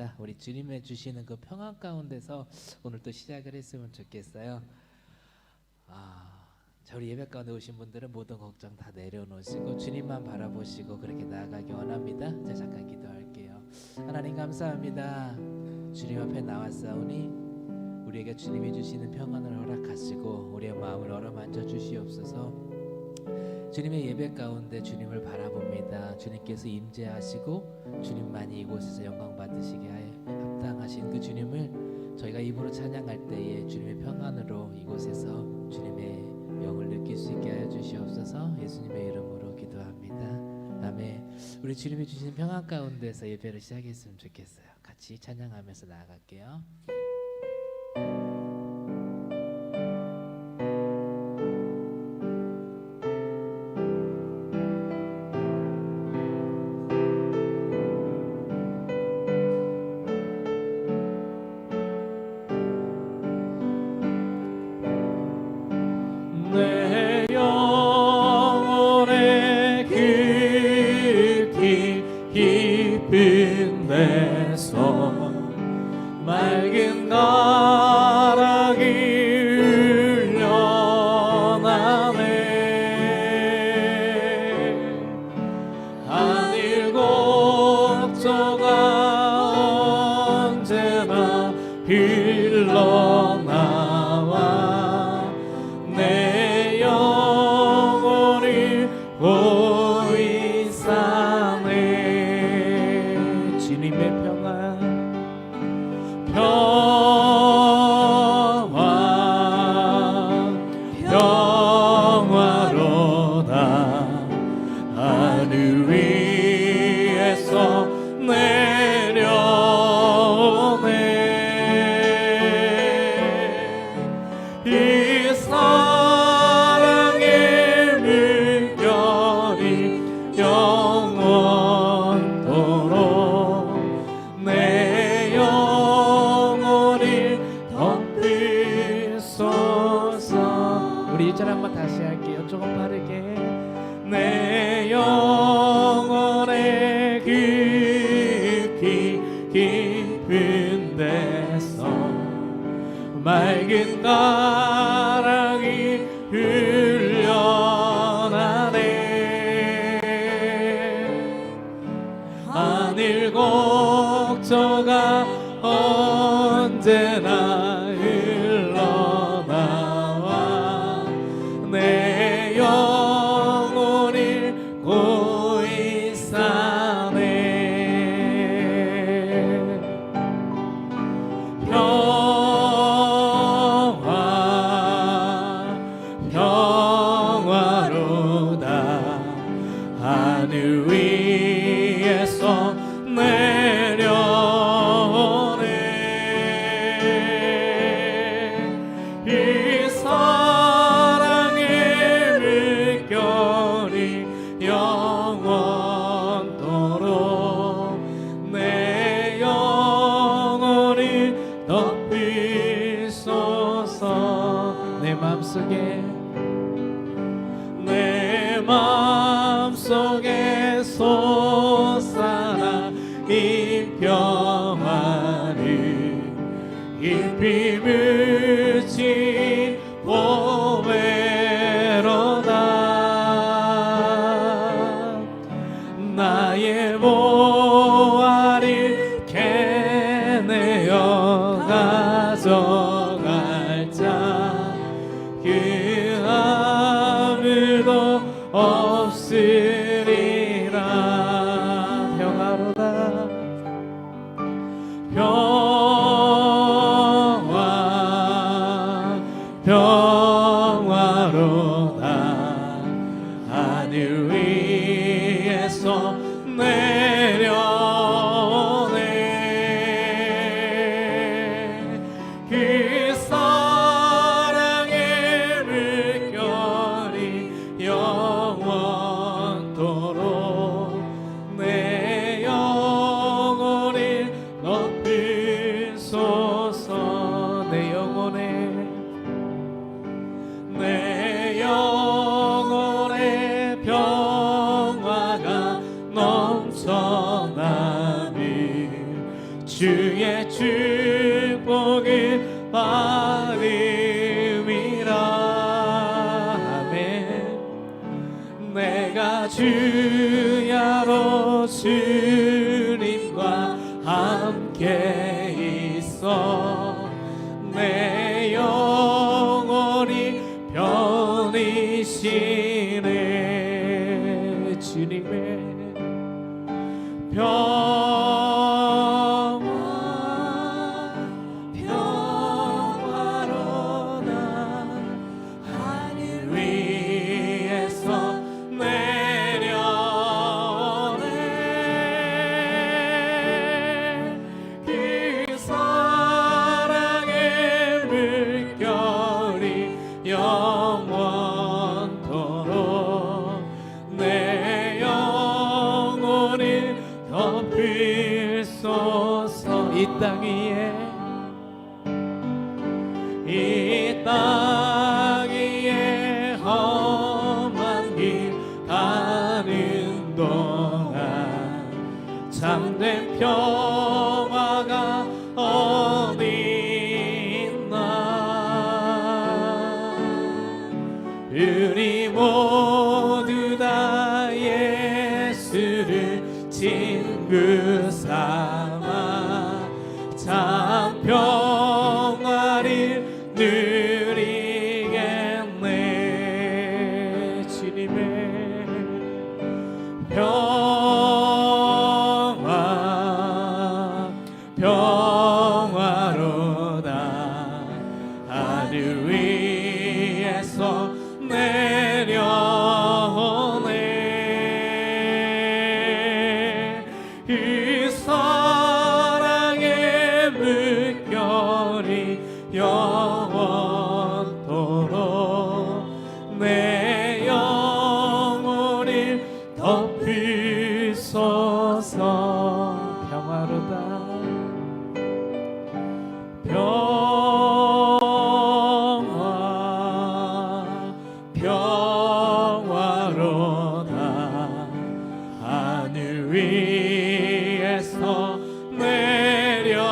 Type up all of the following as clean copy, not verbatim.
합니다. 우리 주님의 주시는 그 평안 가운데서 오늘 또 시작을 했으면 좋겠어요. 자, 우리 예배 가운데 오신 분들은 모든 걱정 다 내려놓으시고 주님만 바라보시고 그렇게 나아가기 원합니다. 자, 잠깐 기도할게요. 하나님 감사합니다. 주님 앞에 나왔사오니 우리에게 주님이 주시는 평안을 허락하시고 우리의 마음을 어루만져 주시옵소서. 주님의 예배 가운데 주님을 바라봅니다. 주님께서 임재하시고 주님만이 이곳에서 영광 받으시게 합당하신 그 주님을 저희가 입으로 찬양할 때에 주님의 평안으로 이곳에서 주님의 영을 느낄 수 있게 하여 주시옵소서. 예수님의 이름으로 기도합니다. 아멘. 우리 주님이 주시는 평안 가운데서 예배를 시작했으면 좋겠어요. 같이 찬양하면서 나아갈게요. 내 영혼의 깊이 깊은 데서 맑은 가락이 흘려나네. 하늘 곡조가 언제나 흘러나와 내 영혼을 보이 싸네. 주님의 평안 평화로다. 하늘 위에서 내려오네. 이 사랑의 물결이 영원토록 내 영혼을 덮으소서. 우리 1절 한번 다시 할게요. 조금 빠르게. 내 영혼의 깊이 깊은 데서 맑은 가락이 흘려나네. 하늘 곡조가 언제나 흘러나와 내 영혼을 고이 싸네. 평화로다. 하늘 위에서 내려오네. 이 사랑의 물결이 영원토록 내 영혼을 덮으소서. 내 마음속에 내 마음속에 솟아나 이 평안을 깊이 묻힌 보배로다. 나의 보화를 캐내어 가져갈 자 그 아무도 없으리라. 평화로다. 평화로다. 하늘 위에서 내려오네. 그 사랑의 물결이 영원토록 내 영혼을 높이 주의 축복을 받음이라. 아멘. 내가 주야로 주님과 함께 있어 내 영혼이 편이시네. 주님의 평화로다 하늘 위에서 내려오네. 그 사랑의 물결이 영원토록 내 영혼을 덮일소서. 이 땅 위에 험한 길 가는 동안 참된 평화가 어디 있나. 우리 모두 다 예수를 친구 삼아 참 평화를 누리겠네. 주님의 평화로다 하늘 위에서 내려오네. 그 사랑의 물결이 영원토록 내 영혼을 덮일소서. 평화로다 평화로다 하늘 위에서 내려오네.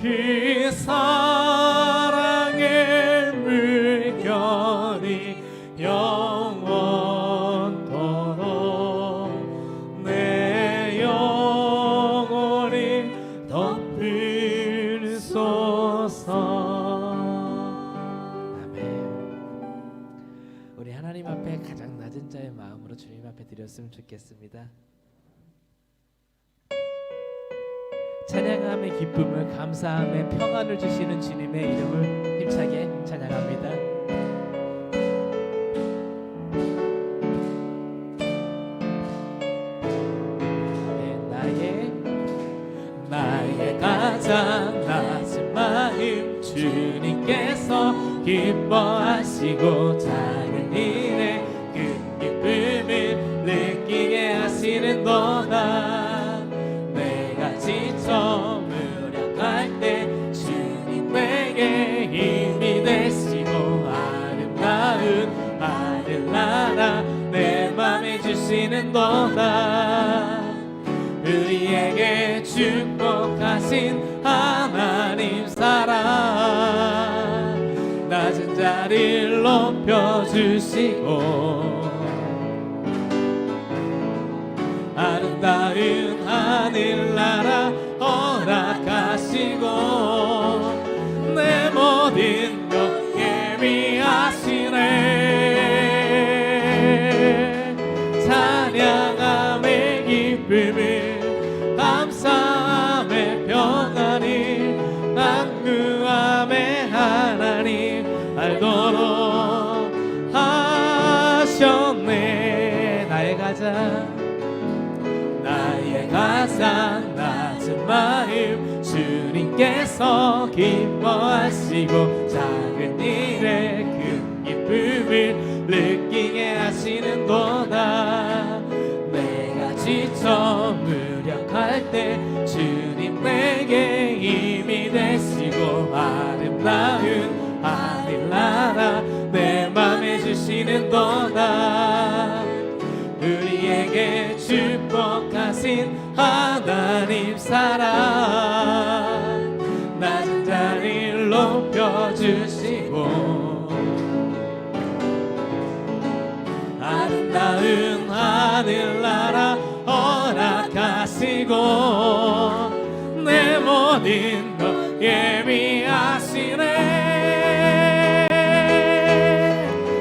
그 사랑의 물결이 영원토록 내 영혼을 덮일소서. 우리 하나님 앞에 가장 낮은 자의 마음으로 주님 앞에 드렸으면 좋겠습니다. 찬양함의 기쁨을, 감사함의 평안을 주시는 주님의 이름을 힘차게 찬양합니다. 네, 나의 가장 낮은 마음 주님께서 기뻐하시고 작은 일에 그 기쁨을 느끼게 하시는도다. 내가 지쳐 무력할 때 주님 내게 힘이 되시고 아름다운 아들나라 내 맘에 주시는도다. 우리에게 축복하신 하나님 사랑 낮은 자리를 높여주시고 아름다운 하늘나라 허락하시고 내 모든 것 예비하시네. 찬양함의 기쁨을 감사함의 평안이 안구함의 하나님 알도록 하셨네. 나의 가장 낮은 마음 주님께서 기뻐하시고 작은 일에 큰 기쁨을 느끼게 하시는도다. 내가 지쳐 무력할 때 주님 내게 힘이 되시고 아름다운 하늘나라 내 맘에 주시는도다. 우리에게 주신 하나님 사랑 낮은 자리를 높여주시고 아름다운 하늘나라 허락하시고 내 모든 것 예비하시네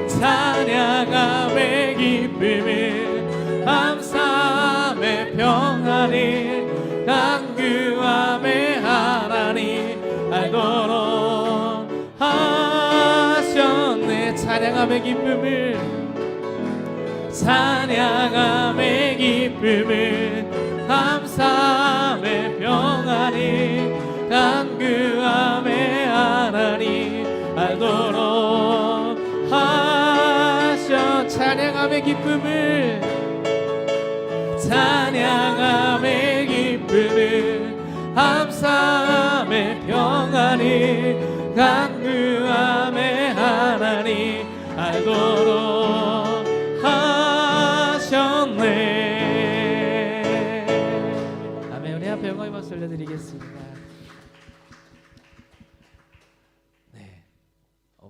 찬양함의 기쁨을 감사함의 평안을 강구함의 하나님 알도록 하셨네 찬양함의 기쁨을 찬양함의 기쁨을 감사함의 평안을 강구함의 하나님 알도록 하셔 찬양함의 기쁨을 찬양함의 기쁨을 감사함의 평안을 강구함의 하나님 알도록 하셨네. 아멘. 우리 앞에 영광의 박수 올려드리겠습니다. 네,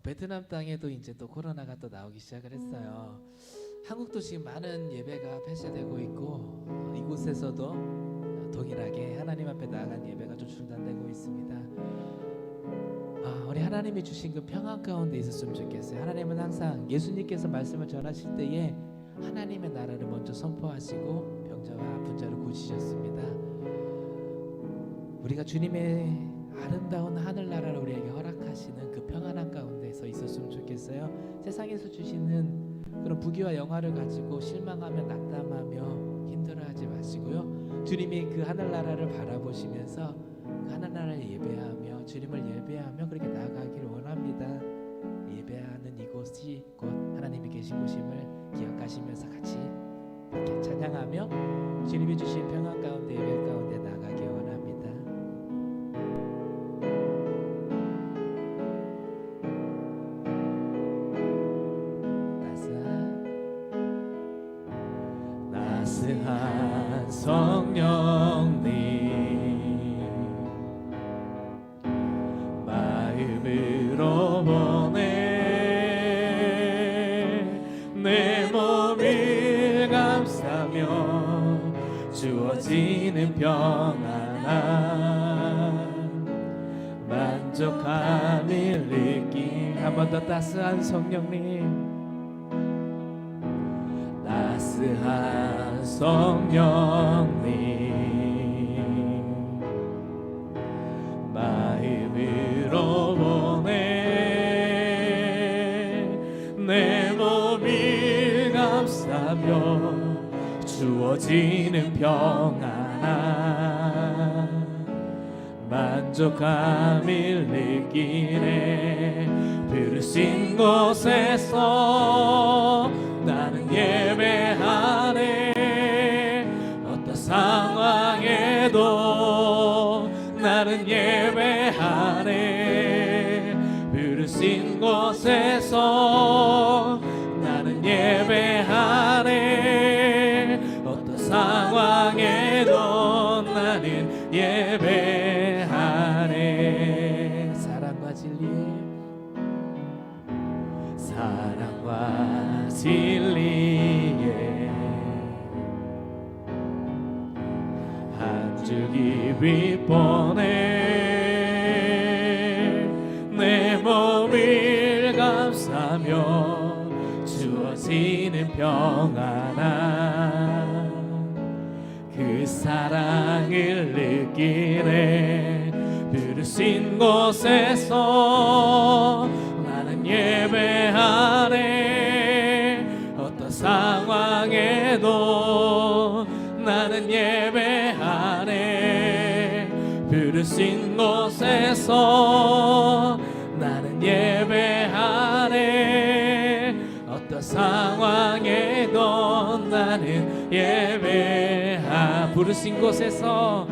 베트남 땅에도 이제 또 코로나가 또 나오기 시작을 했어요. 한국도 지금 많은 예배가 폐쇄되고 있고 이곳에서도 동일하게 하나님 앞에 나아간 예배가 좀 중단되고 있습니다. 우리 하나님이 주신 그 평안 가운데 있었으면 좋겠어요. 하나님은 항상 예수님께서 말씀을 전하실 때에 하나님의 나라를 먼저 선포하시고 병자와 아픈 자를 고치셨습니다. 우리가 주님의 아름다운 하늘나라를 우리에게 허락하시는 그 평안한 가운데서 있었으면 좋겠어요. 세상에서 주시는 그런 부귀와 영화를 가지고 실망하며 낙담하며 힘들어하지 마시고요. 주님이 그 하늘나라를 바라보시면서 그 하늘나라를 예배하며 주님을 예배하며 그렇게 나아가기를 원합니다. 예배하는 이곳이 곧 하나님이 계신 곳임을 기억하시면서 같이 이렇게 찬양하며 주님이 주신 평안 가운데 예배 가운데 나아가기 원합니다. 따스한 성령님 마음으로 보내 내 몸을 감싸며 주어지는 평안함 만족함을 느낀 한 번 더 따스한 성령님 따스한 성령님 마음으로 보내 내 몸을 감싸며 주어지는 평안함 만족함을 느끼네 부르신 곳에서 나는 예배하네 어떤 상황에도 나는 예배하네 부르신 곳에서 나는 예배하네 어떤 상황에도 나는 예배하네 사랑과 진리 사랑과 진리에 한 줄기 빛보내 내 몸을 감싸며 주어지는 평안함 그 사랑을 느끼네 부르신 곳에서 나는 예배하네 어떤 상황에도 나는 예배하네 부르신 곳에서 나는 예배하네 어떤 상황에도 나는 예배하 부르신 곳에서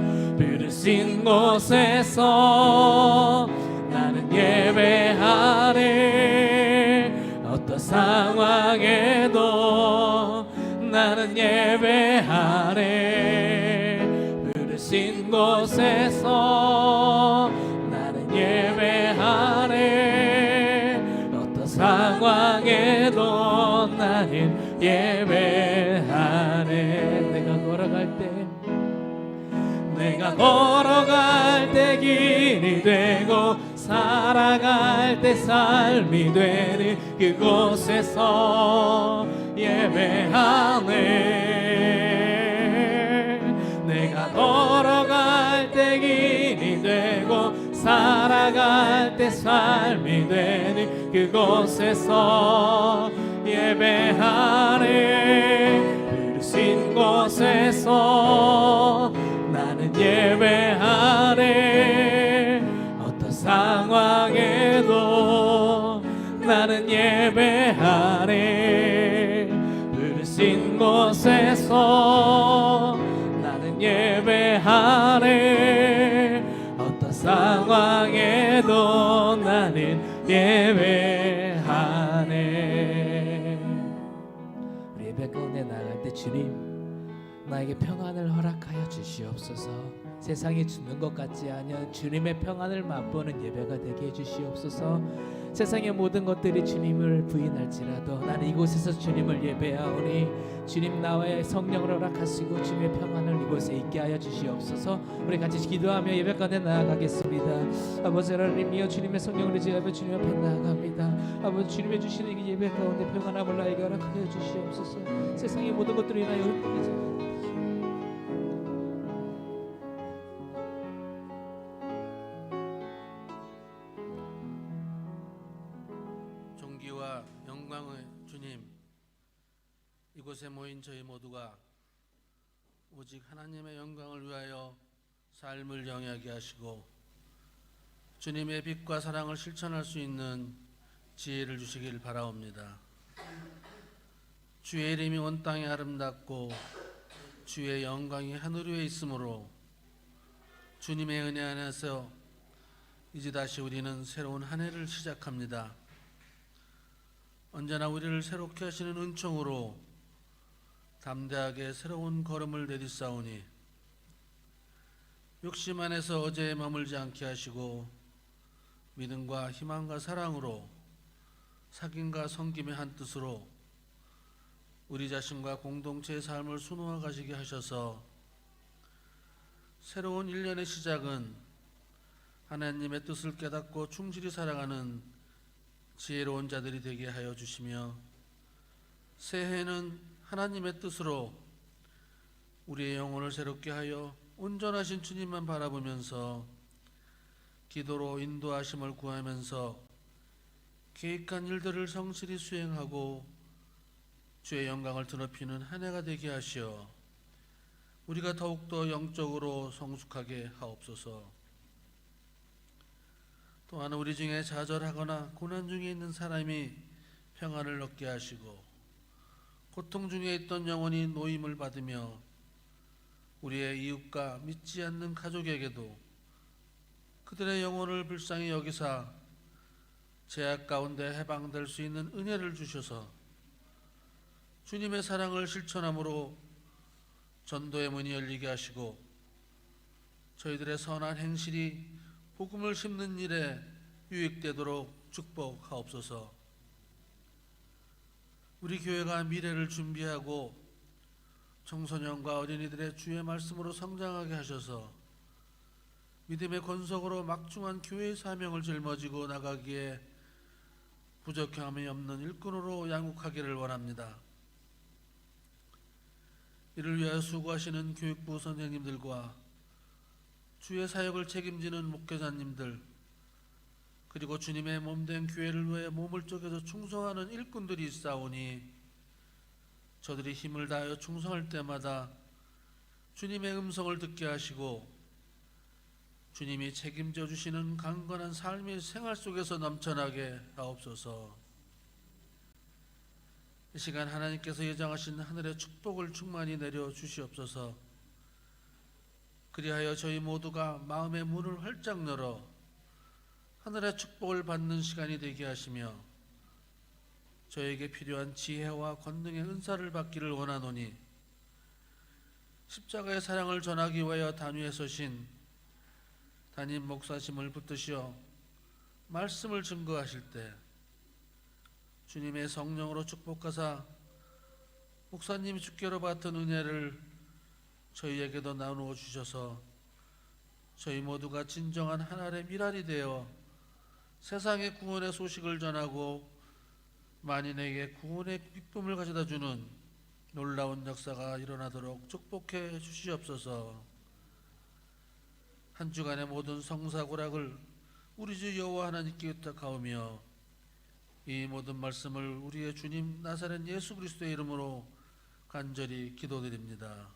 나는 예배하네 어떤 상황에도 나는 예배하네 부르신 곳에서 나는 예배하네. 어떤 상황에도 나는 예배하네. 내가 걸어갈 때 길이 되고 살아갈 때 삶이 되는 그곳에서 예배하네. 내가 걸어갈 때 길이 되고 살아갈 때 삶이 되는 그곳에서 예배하네. 부르신 곳에서 나는 예배하네. 어떤 상황에도 나는 예배하네. 부르신 곳에서 나는 예배하네. 어떤 상황에도 나는 예배하네. 우리 예배 가운데 나갈 때 주님 나에게 평안을 허락하여 주시옵소서. 세상이 주는 것 같지 않은 주님의 평안을 맛보는 예배가 되게 해주시옵소서. 세상의 모든 것들이 주님을 부인할지라도 나는 이곳에서 주님을 예배하오니 주님 나와의 성령을 허락하시고 주님의 평안을 이곳에 있게 하여 주시옵소서. 우리 같이 기도하며 예배 가운데 나아가겠습니다. 아버지 하나님이여 주님의 성령을 의지하며 주님 앞에 나아갑니다. 아버지 주님의 주시는 이 예배 가운데 평안함을 나에게 허락하여 주시옵소서. 세상의 모든 것들이 인하여 흩어지지 존귀와 영광의 주님, 이곳에 모인 저희 모두가 오직 하나님의 영광을 위하여 삶을 영위하게 하시고 주님의 빛과 사랑을 실천할 수 있는 지혜를 주시길 바라옵니다. 주의 이름이 온 땅에 아름답고 주의 영광이 하늘 위에 있으므로 주님의 은혜 안에서 이제 다시 우리는 새로운 한 해를 시작합니다. 언제나 우리를 새롭게 하시는 은총으로 담대하게 새로운 걸음을 내딛사오니 욕심 안에서 어제에 머물지 않게 하시고 믿음과 희망과 사랑으로 사귐과 섬김의 한 뜻으로 우리 자신과 공동체의 삶을 수놓아 가시게 하셔서 새로운 1년의 시작은 하나님의 뜻을 깨닫고 충실히 살아가는 지혜로운 자들이 되게 하여 주시며 새해는 하나님의 뜻으로 우리의 영혼을 새롭게 하여 온전하신 주님만 바라보면서 기도로 인도하심을 구하면서 계획한 일들을 성실히 수행하고 주의 영광을 드높이는 한 해가 되게 하시어 우리가 더욱더 영적으로 성숙하게 하옵소서. 또한 우리 중에 좌절하거나 고난 중에 있는 사람이 평안을 얻게 하시고 고통 중에 있던 영혼이 노임을 받으며 우리의 이웃과 믿지 않는 가족에게도 그들의 영혼을 불쌍히 여기사 죄악 가운데 해방될 수 있는 은혜를 주셔서 주님의 사랑을 실천함으로 전도의 문이 열리게 하시고 저희들의 선한 행실이 복음을 심는 일에 유익되도록 축복하옵소서. 우리 교회가 미래를 준비하고 청소년과 어린이들의 주의 말씀으로 성장하게 하셔서 믿음의 권속으로 막중한 교회의 사명을 짊어지고 나가기에 부족함이 없는 일꾼으로 양육하기를 원합니다. 이를 위하여 수고하시는 교육부 선생님들과 주의 사역을 책임지는 목회자님들 그리고 주님의 몸된 교회를 위해 몸을 쪼개서 충성하는 일꾼들이 있사오니 저들이 힘을 다하여 충성할 때마다 주님의 음성을 듣게 하시고 주님이 책임져 주시는 강건한 삶의 생활 속에서 넘쳐나게 하옵소서. 이 시간 하나님께서 예정하신 하늘의 축복을 충만히 내려 주시옵소서. 그리하여 저희 모두가 마음의 문을 활짝 열어 하늘의 축복을 받는 시간이 되게 하시며 저에게 필요한 지혜와 권능의 은사를 받기를 원하노니 십자가의 사랑을 전하기 위하여 단위에 서신 담임 목사심을 붙드시어 말씀을 증거하실 때 주님의 성령으로 축복하사 목사님이 주께로 받은 은혜를 저희에게도 나누어 주셔서 저희 모두가 진정한 하나님의 미랄이 되어 세상의 구원의 소식을 전하고 만인에게 구원의 기쁨을 가져다주는 놀라운 역사가 일어나도록 축복해 주시옵소서. 한 주간의 모든 성사고락을 우리 주 여호와 하나님께 부탁하오며 이 모든 말씀을 우리의 주님 나사렛 예수 그리스도의 이름으로 간절히 기도드립니다.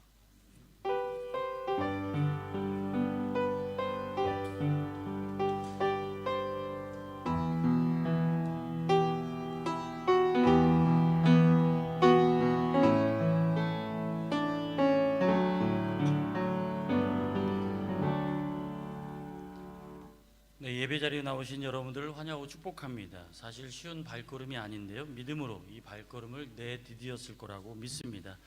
네, 예배 자리에 나오신 여러분들을 환영하고 축복합니다. 사실 쉬운 발걸음이 아닌데요, 믿음으로 이 발걸음을 내디뎠을 거라고 믿습니다.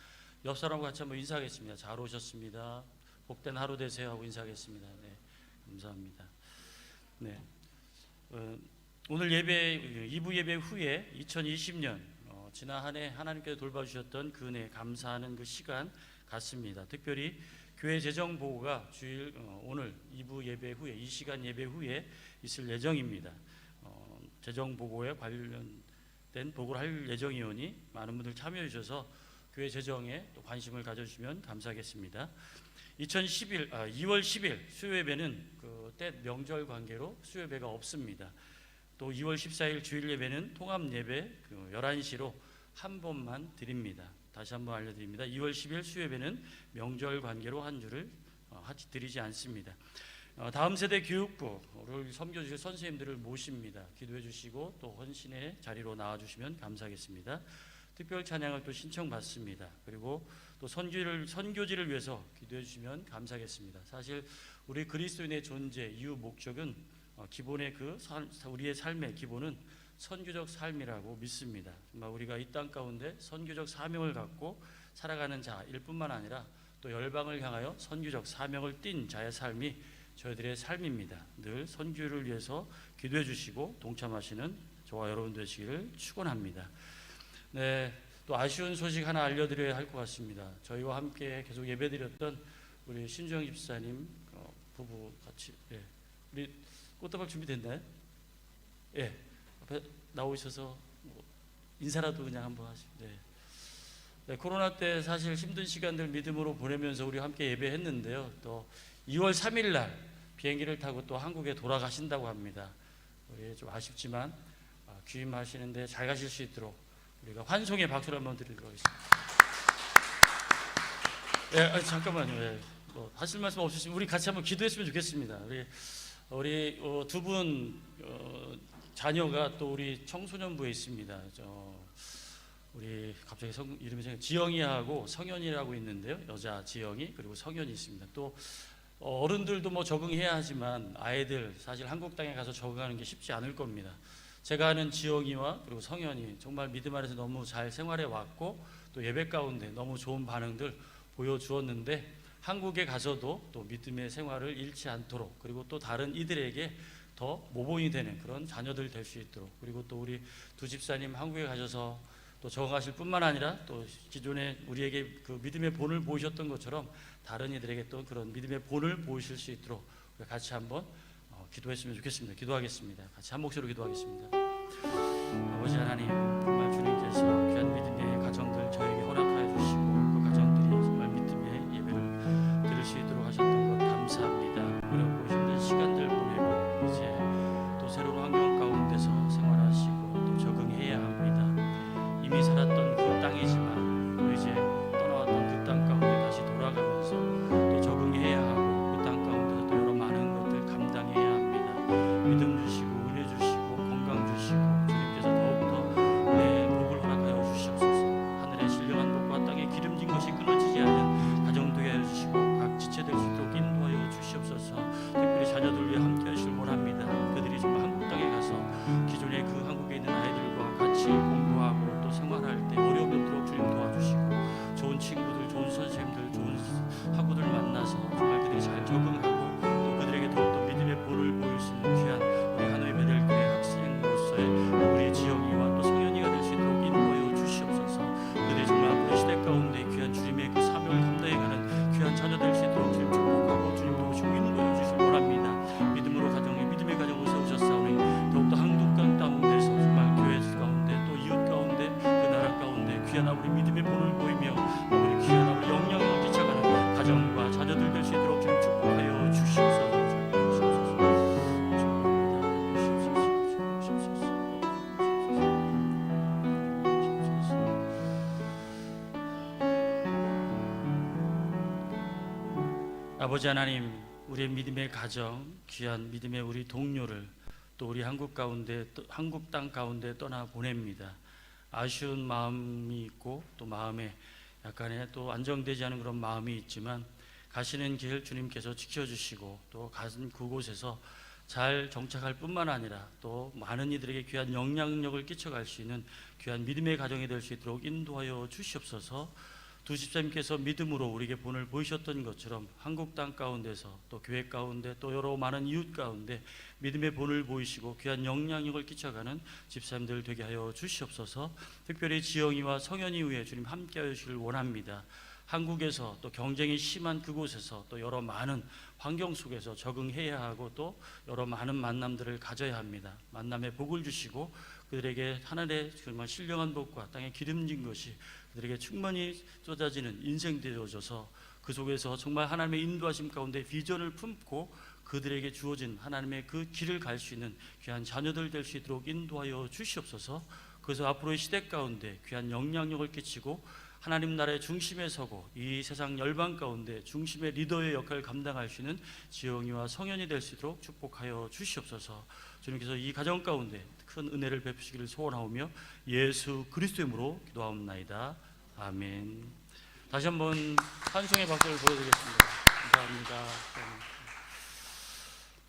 옆 사람과 같이 한번 인사하겠습니다. 잘 오셨습니다. 복된 하루 되세요 하고 인사하겠습니다. 네, 감사합니다. 네, 오늘 예배 2부 예배 후에 2020년 지난 한 해 하나님께서 돌봐주셨던 그 은혜 감사하는 그 시간 같습니다. 특별히 교회 재정 보고가 주일 오늘 2부 예배 후에 이 시간 예배 후에 있을 예정입니다. 재정 보고에 관련된 보고를 할 예정이오니 많은 분들 참여해 주셔서 교회 재정에 또 관심을 가져주시면 감사하겠습니다. 2월 10일 수요 예배는 그때 명절 관계로 수요 예배가 없습니다. 또 2월 14일 주일 예배는 통합 예배 11시로 한 번만 드립니다. 다시 한번 알려드립니다. 2월 10일 수요 예배는 명절 관계로 한 주를 드리지 않습니다. 다음 세대 교육부를 섬겨주실 선생님들을 모십니다. 기도해 주시고 또 헌신의 자리로 나와주시면 감사하겠습니다. 특별 찬양을 또 신청받습니다. 그리고 또 선교지를 위해서 기도해 주시면 감사하겠습니다. 사실 우리 그리스도인의 존재 이유 목적은 기본의 우리의 삶의 기본은 선교적 삶이라고 믿습니다. 정말 우리가 이 땅 가운데 선교적 사명을 갖고 살아가는 자일 뿐만 아니라 또 열방을 향하여 선교적 사명을 띤 자의 삶이 저희들의 삶입니다. 늘 선교를 위해서 기도해 주시고 동참하시는 저와 여러분 되시기를 축원합니다. 네, 또 아쉬운 소식 하나 알려드려야 할 것 같습니다. 저희와 함께 계속 예배드렸던 우리 신주영 집사님 부부 같이 우리 꽃다발 준비됐나요? 예, 앞에 나오셔서 인사라도 그냥 한번 하시죠. 네, 코로나 때 사실 힘든 시간들 믿음으로 보내면서 우리 함께 예배했는데요. 또 2월 3일 날 비행기를 타고 또 한국에 돌아가신다고 합니다. 우리 좀 아쉽지만 귀임하시는데 잘 가실 수 있도록 우리가 환송의 박수를 한번 드리도록 하겠습니다. 잠깐만요. 하실 말씀 없으시면 우리 같이 한번 기도했으면 좋겠습니다. 우리 두 분 자녀가 또 우리 청소년부에 있습니다. 우리 갑자기 이름이 생각 지영이하고 성현이라고 있는데요. 여자 지영이 그리고 성현이 있습니다. 또 어른들도 뭐 적응해야 하지만 아이들 사실 한국 땅에 가서 적응하는 게 쉽지 않을 겁니다. 제가 아는 지영이와 그리고 성현이 정말 믿음 안에서 너무 잘 생활해 왔고 또 예배 가운데 너무 좋은 반응들 보여주었는데 한국에 가서도 또 믿음의 생활을 잃지 않도록 그리고 또 다른 이들에게 더 모범이 되는 그런 자녀들 될 수 있도록 그리고 또 우리 두 집사님 한국에 가셔서 또 적응하실 뿐만 아니라 또 기존에 우리에게 그 믿음의 본을 보이셨던 것처럼 다른 이들에게 또 그런 믿음의 본을 보이실 수 있도록 같이 한번 기도했으면 좋겠습니다. 기도하겠습니다. 같이 한 목소리로 기도하겠습니다. 아버지 하나님, 정말 주님께서 귀한 믿음의 가정들 저에게 허락하여 주시고 그 가정들이 정말 믿음의 예배를 드릴 수 있도록 하셨던 것 감사합니다. 어렵고 힘든 시간들 보내고 이제 또 새로운 환경 가운데서 생활하시고 또 적응해야 합니다. 이미 살았던 그 땅이지만 또 이제 떠나왔던 그 땅 가운데 다시 돌아가면서 또 적응해야 하고 그 땅 가운데서 또 여러 많은 것들 감당해야 합니다. 믿음 주시고 은혜 주시고 건강 주시고 주님께서 더욱더 아버지 하나님, 우리의 믿음의 가정, 귀한 믿음의 우리 동료를 또 우리 한국 땅 가운데 떠나 보냅니다. 아쉬운 마음이 있고 또 마음에 약간의 또 안정되지 않은 그런 마음이 있지만 가시는 길 주님께서 지켜주시고 또 가는 그곳에서 잘 정착할 뿐만 아니라 또 많은 이들에게 귀한 영향력을 끼쳐갈 수 있는 귀한 믿음의 가정이 될 수 있도록 인도하여 주시옵소서. 두 집사님께서 믿음으로 우리에게 본을 보이셨던 것처럼 한국 땅 가운데서 또 교회 가운데 또 여러 많은 이웃 가운데 믿음의 본을 보이시고 귀한 영향력을 끼쳐가는 집사님들 되게 하여 주시옵소서. 특별히 지영이와 성현이 위에 주님 함께하여 주시길 원합니다. 한국에서 또 경쟁이 심한 그곳에서 또 여러 많은 환경 속에서 적응해야 하고 또 여러 많은 만남들을 가져야 합니다. 만남에 복을 주시고 그들에게 하늘의 정말 신령한 복과 땅에 기름진 것이 그들에게 충만히 쏟아지는 인생 되어져서 그 속에서 정말 하나님의 인도하심 가운데 비전을 품고 그들에게 주어진 하나님의 그 길을 갈 수 있는 귀한 자녀들 될 수 있도록 인도하여 주시옵소서. 그래서 앞으로의 시대 가운데 귀한 영향력을 끼치고 하나님 나라의 중심에 서고 이 세상 열방 가운데 중심의 리더의 역할을 감당할 수 있는 지영이와 성현이 될 수 있도록 축복하여 주시옵소서. 주님께서 이 가정 가운데 큰 은혜를 베푸시기를 소원하오며 예수 그리스도의 이름으로 기도하옵나이다. 아멘. 다시 한번 찬송의 박수를 보여드리겠습니다. 감사합니다.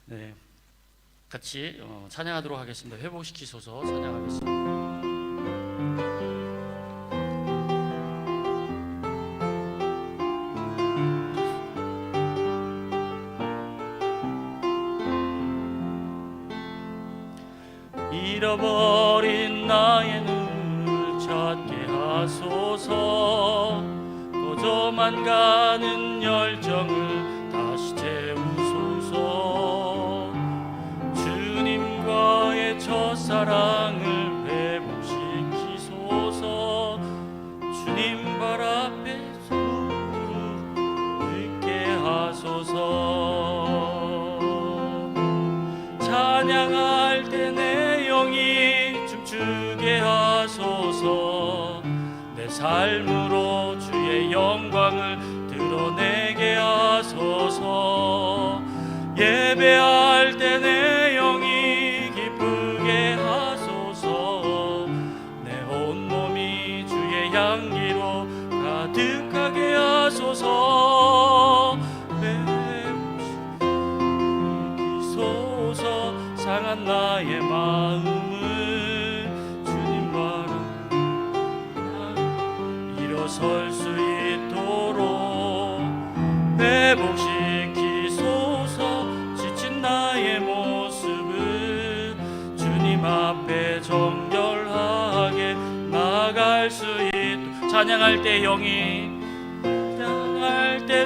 네, 같이 찬양하도록 하겠습니다. 회복시키소서 찬양하겠습니다. 잃어버린 나의 눈을 찾게 하소서. 꺼져만 가는 열정을 다시 채우소서. 주님과의 첫사랑을 회복시키소서. 주님 발 앞에 무릎 꿇게 하소서. 찬양할 때 내 영이 춤추게 하소서. 내 삶으로 주의 영광을 드러내게 하소서. 예배할 때 내 영이 기쁘게 하소서. 내 온몸이 주의 향기로 가득하게 하소서. 회복시키소서. 상한 나의 마음을 주님과 일어설 수 있도록 회복시키소서. 지친 나의 모습을 주님 앞에 정결하게 나아갈 수 있도록 찬양할 때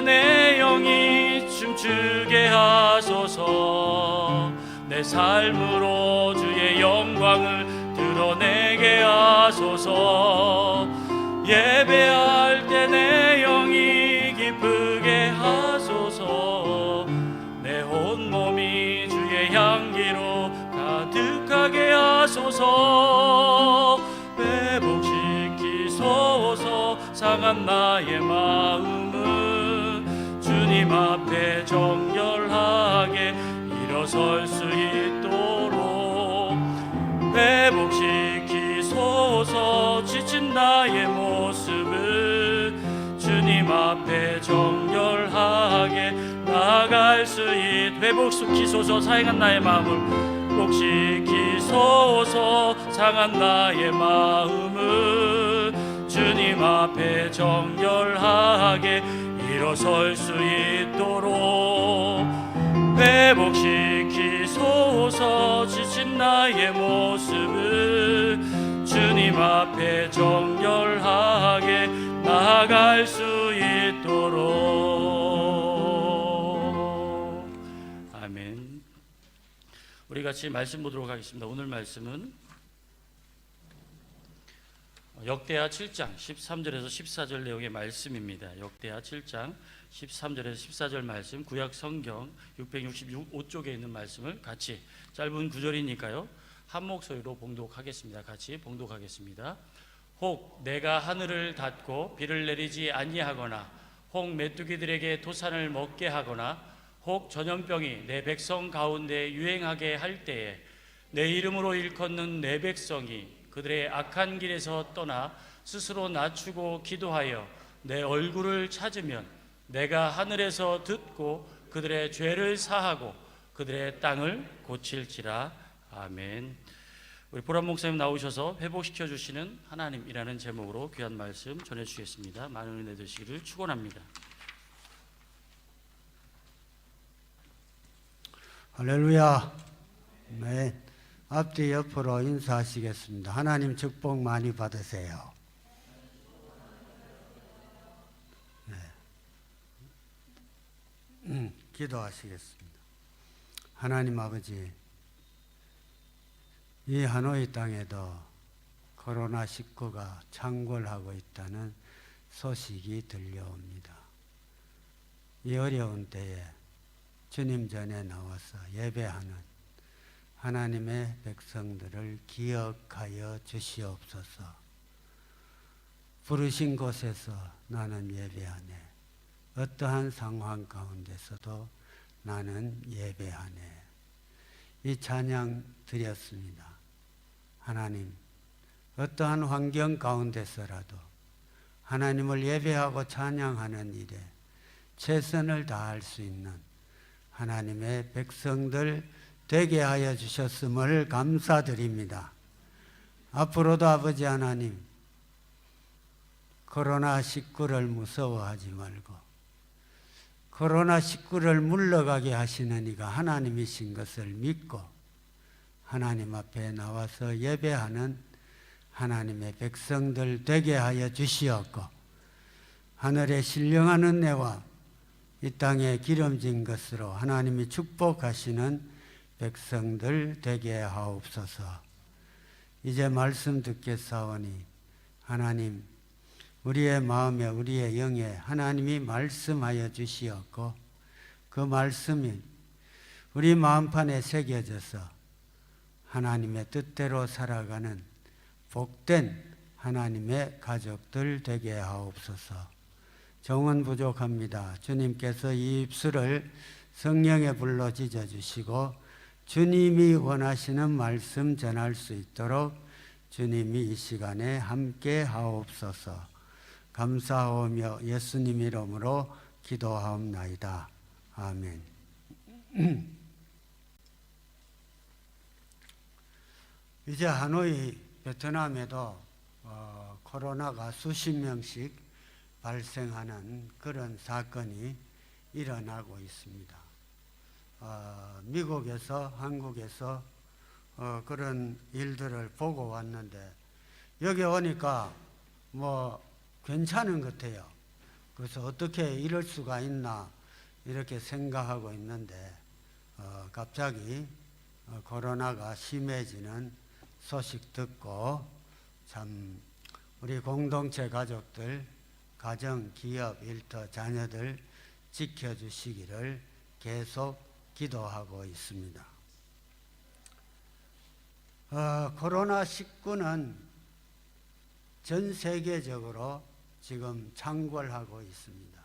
내 영이 춤추게 하소서. 내 삶으로 주의 영광을 드러내게 하소서. 예배할 때 내 영이 기쁘게 하소서. 내 온몸이 주의 향기로 가득하게 하소서. 회복시키소서. 상한 나의 마음은 주님 앞에 정결하게 일어설 수 있도록 회복시키소서. 지친 나의 모습을 주님 앞에 정결하게 나아갈 수 있도록 회복시키소서. 상한 나의 마음을 회복시키소서. 상한 나의 마음을 주님 앞에 정결하게 일어설 수 있도록 회복시키소서. 지친 나의 모습을 주님 앞에 정결하게 나아갈 수 있도록. 아멘. 우리 같이 말씀 보도록 하겠습니다. 오늘 말씀은 역대하 7장 13절에서 14절 내용의 말씀입니다. 역대하 7장 13절에서 14절 말씀, 구약 성경 665쪽에 있는 말씀을 같이 짧은 구절이니까요 한 목소리로 봉독하겠습니다. 같이 봉독하겠습니다. 혹 내가 하늘을 닫고 비를 내리지 아니하거나 혹 메뚜기들에게 토산을 먹게 하거나 혹 전염병이 내 백성 가운데 유행하게 할 때에 내 이름으로 일컫는 내 백성이 그들의 악한 길에서 떠나 스스로 낮추고 기도하여 내 얼굴을 찾으면 내가 하늘에서 듣고 그들의 죄를 사하고 그들의 땅을 고칠지라. 아멘. 우리 보람 목사님 나오셔서 회복시켜 주시는 하나님이라는 제목으로 귀한 말씀 전해 주시겠습니다. 많은 은혜 되시기를 축원합니다. 할렐루야. 네. 앞뒤 옆으로 인사하시겠습니다. 하나님 축복 많이 받으세요. 네. 기도하시겠습니다. 하나님 아버지, 이 하노이 땅에도 코로나19가 창궐하고 있다는 소식이 들려옵니다. 이 어려운 때에 주님 전에 나와서 예배하는 하나님의 백성들을 기억하여 주시옵소서. 부르신 곳에서 나는 예배하네. 어떠한 상황 가운데서도 나는 예배하네. 이 찬양 드렸습니다. 하나님, 어떠한 환경 가운데서라도 하나님을 예배하고 찬양하는 일에 최선을 다할 수 있는 하나님의 백성들 되게 하여 주셨음을 감사드립니다. 앞으로도 아버지 하나님, 코로나19를 무서워하지 말고 코로나19를 물러가게 하시는 이가 하나님이신 것을 믿고 하나님 앞에 나와서 예배하는 하나님의 백성들 되게 하여 주시옵고, 하늘의 신령한 은혜와 이 땅에 기름진 것으로 하나님이 축복하시는 백성들 되게 하옵소서. 이제 말씀 듣겠사오니 하나님, 우리의 마음에 우리의 영에 하나님이 말씀하여 주시었고 그 말씀이 우리 마음판에 새겨져서 하나님의 뜻대로 살아가는 복된 하나님의 가족들 되게 하옵소서. 정은 부족합니다. 주님께서 이 입술을 성령의 불로 찢어주시고 주님이 원하시는 말씀 전할 수 있도록 주님이 이 시간에 함께 하옵소서. 감사하오며 예수님 이름으로 기도하옵나이다. 아멘. 이제 하노이 베트남에도 코로나가 수십 명씩 발생하는 그런 사건이 일어나고 있습니다. 미국에서, 한국에서 그런 일들을 보고 왔는데 여기 오니까 뭐 괜찮은 것 같아요. 그래서 어떻게 이럴 수가 있나 이렇게 생각하고 있는데 갑자기 코로나가 심해지는 소식 듣고 참 우리 공동체 가족들, 가정, 기업, 일터, 자녀들 지켜주시기를 계속 기도하고 있습니다. 코로나19는 전 세계적으로 지금 창궐하고 있습니다.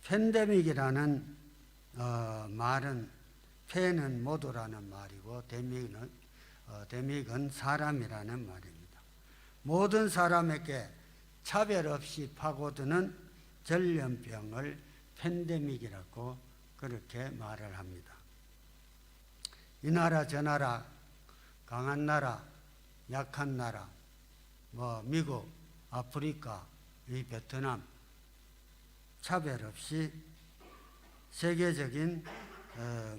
팬데믹이라는 말은 팬은 모두라는 말이고 데믹은 사람이라는 말입니다. 모든 사람에게 차별 없이 파고드는 전염병을 팬데믹이라고 그렇게 말을 합니다. 이 나라 저 나라, 강한 나라, 약한 나라, 미국, 아프리카, 이 베트남 차별 없이 세계적인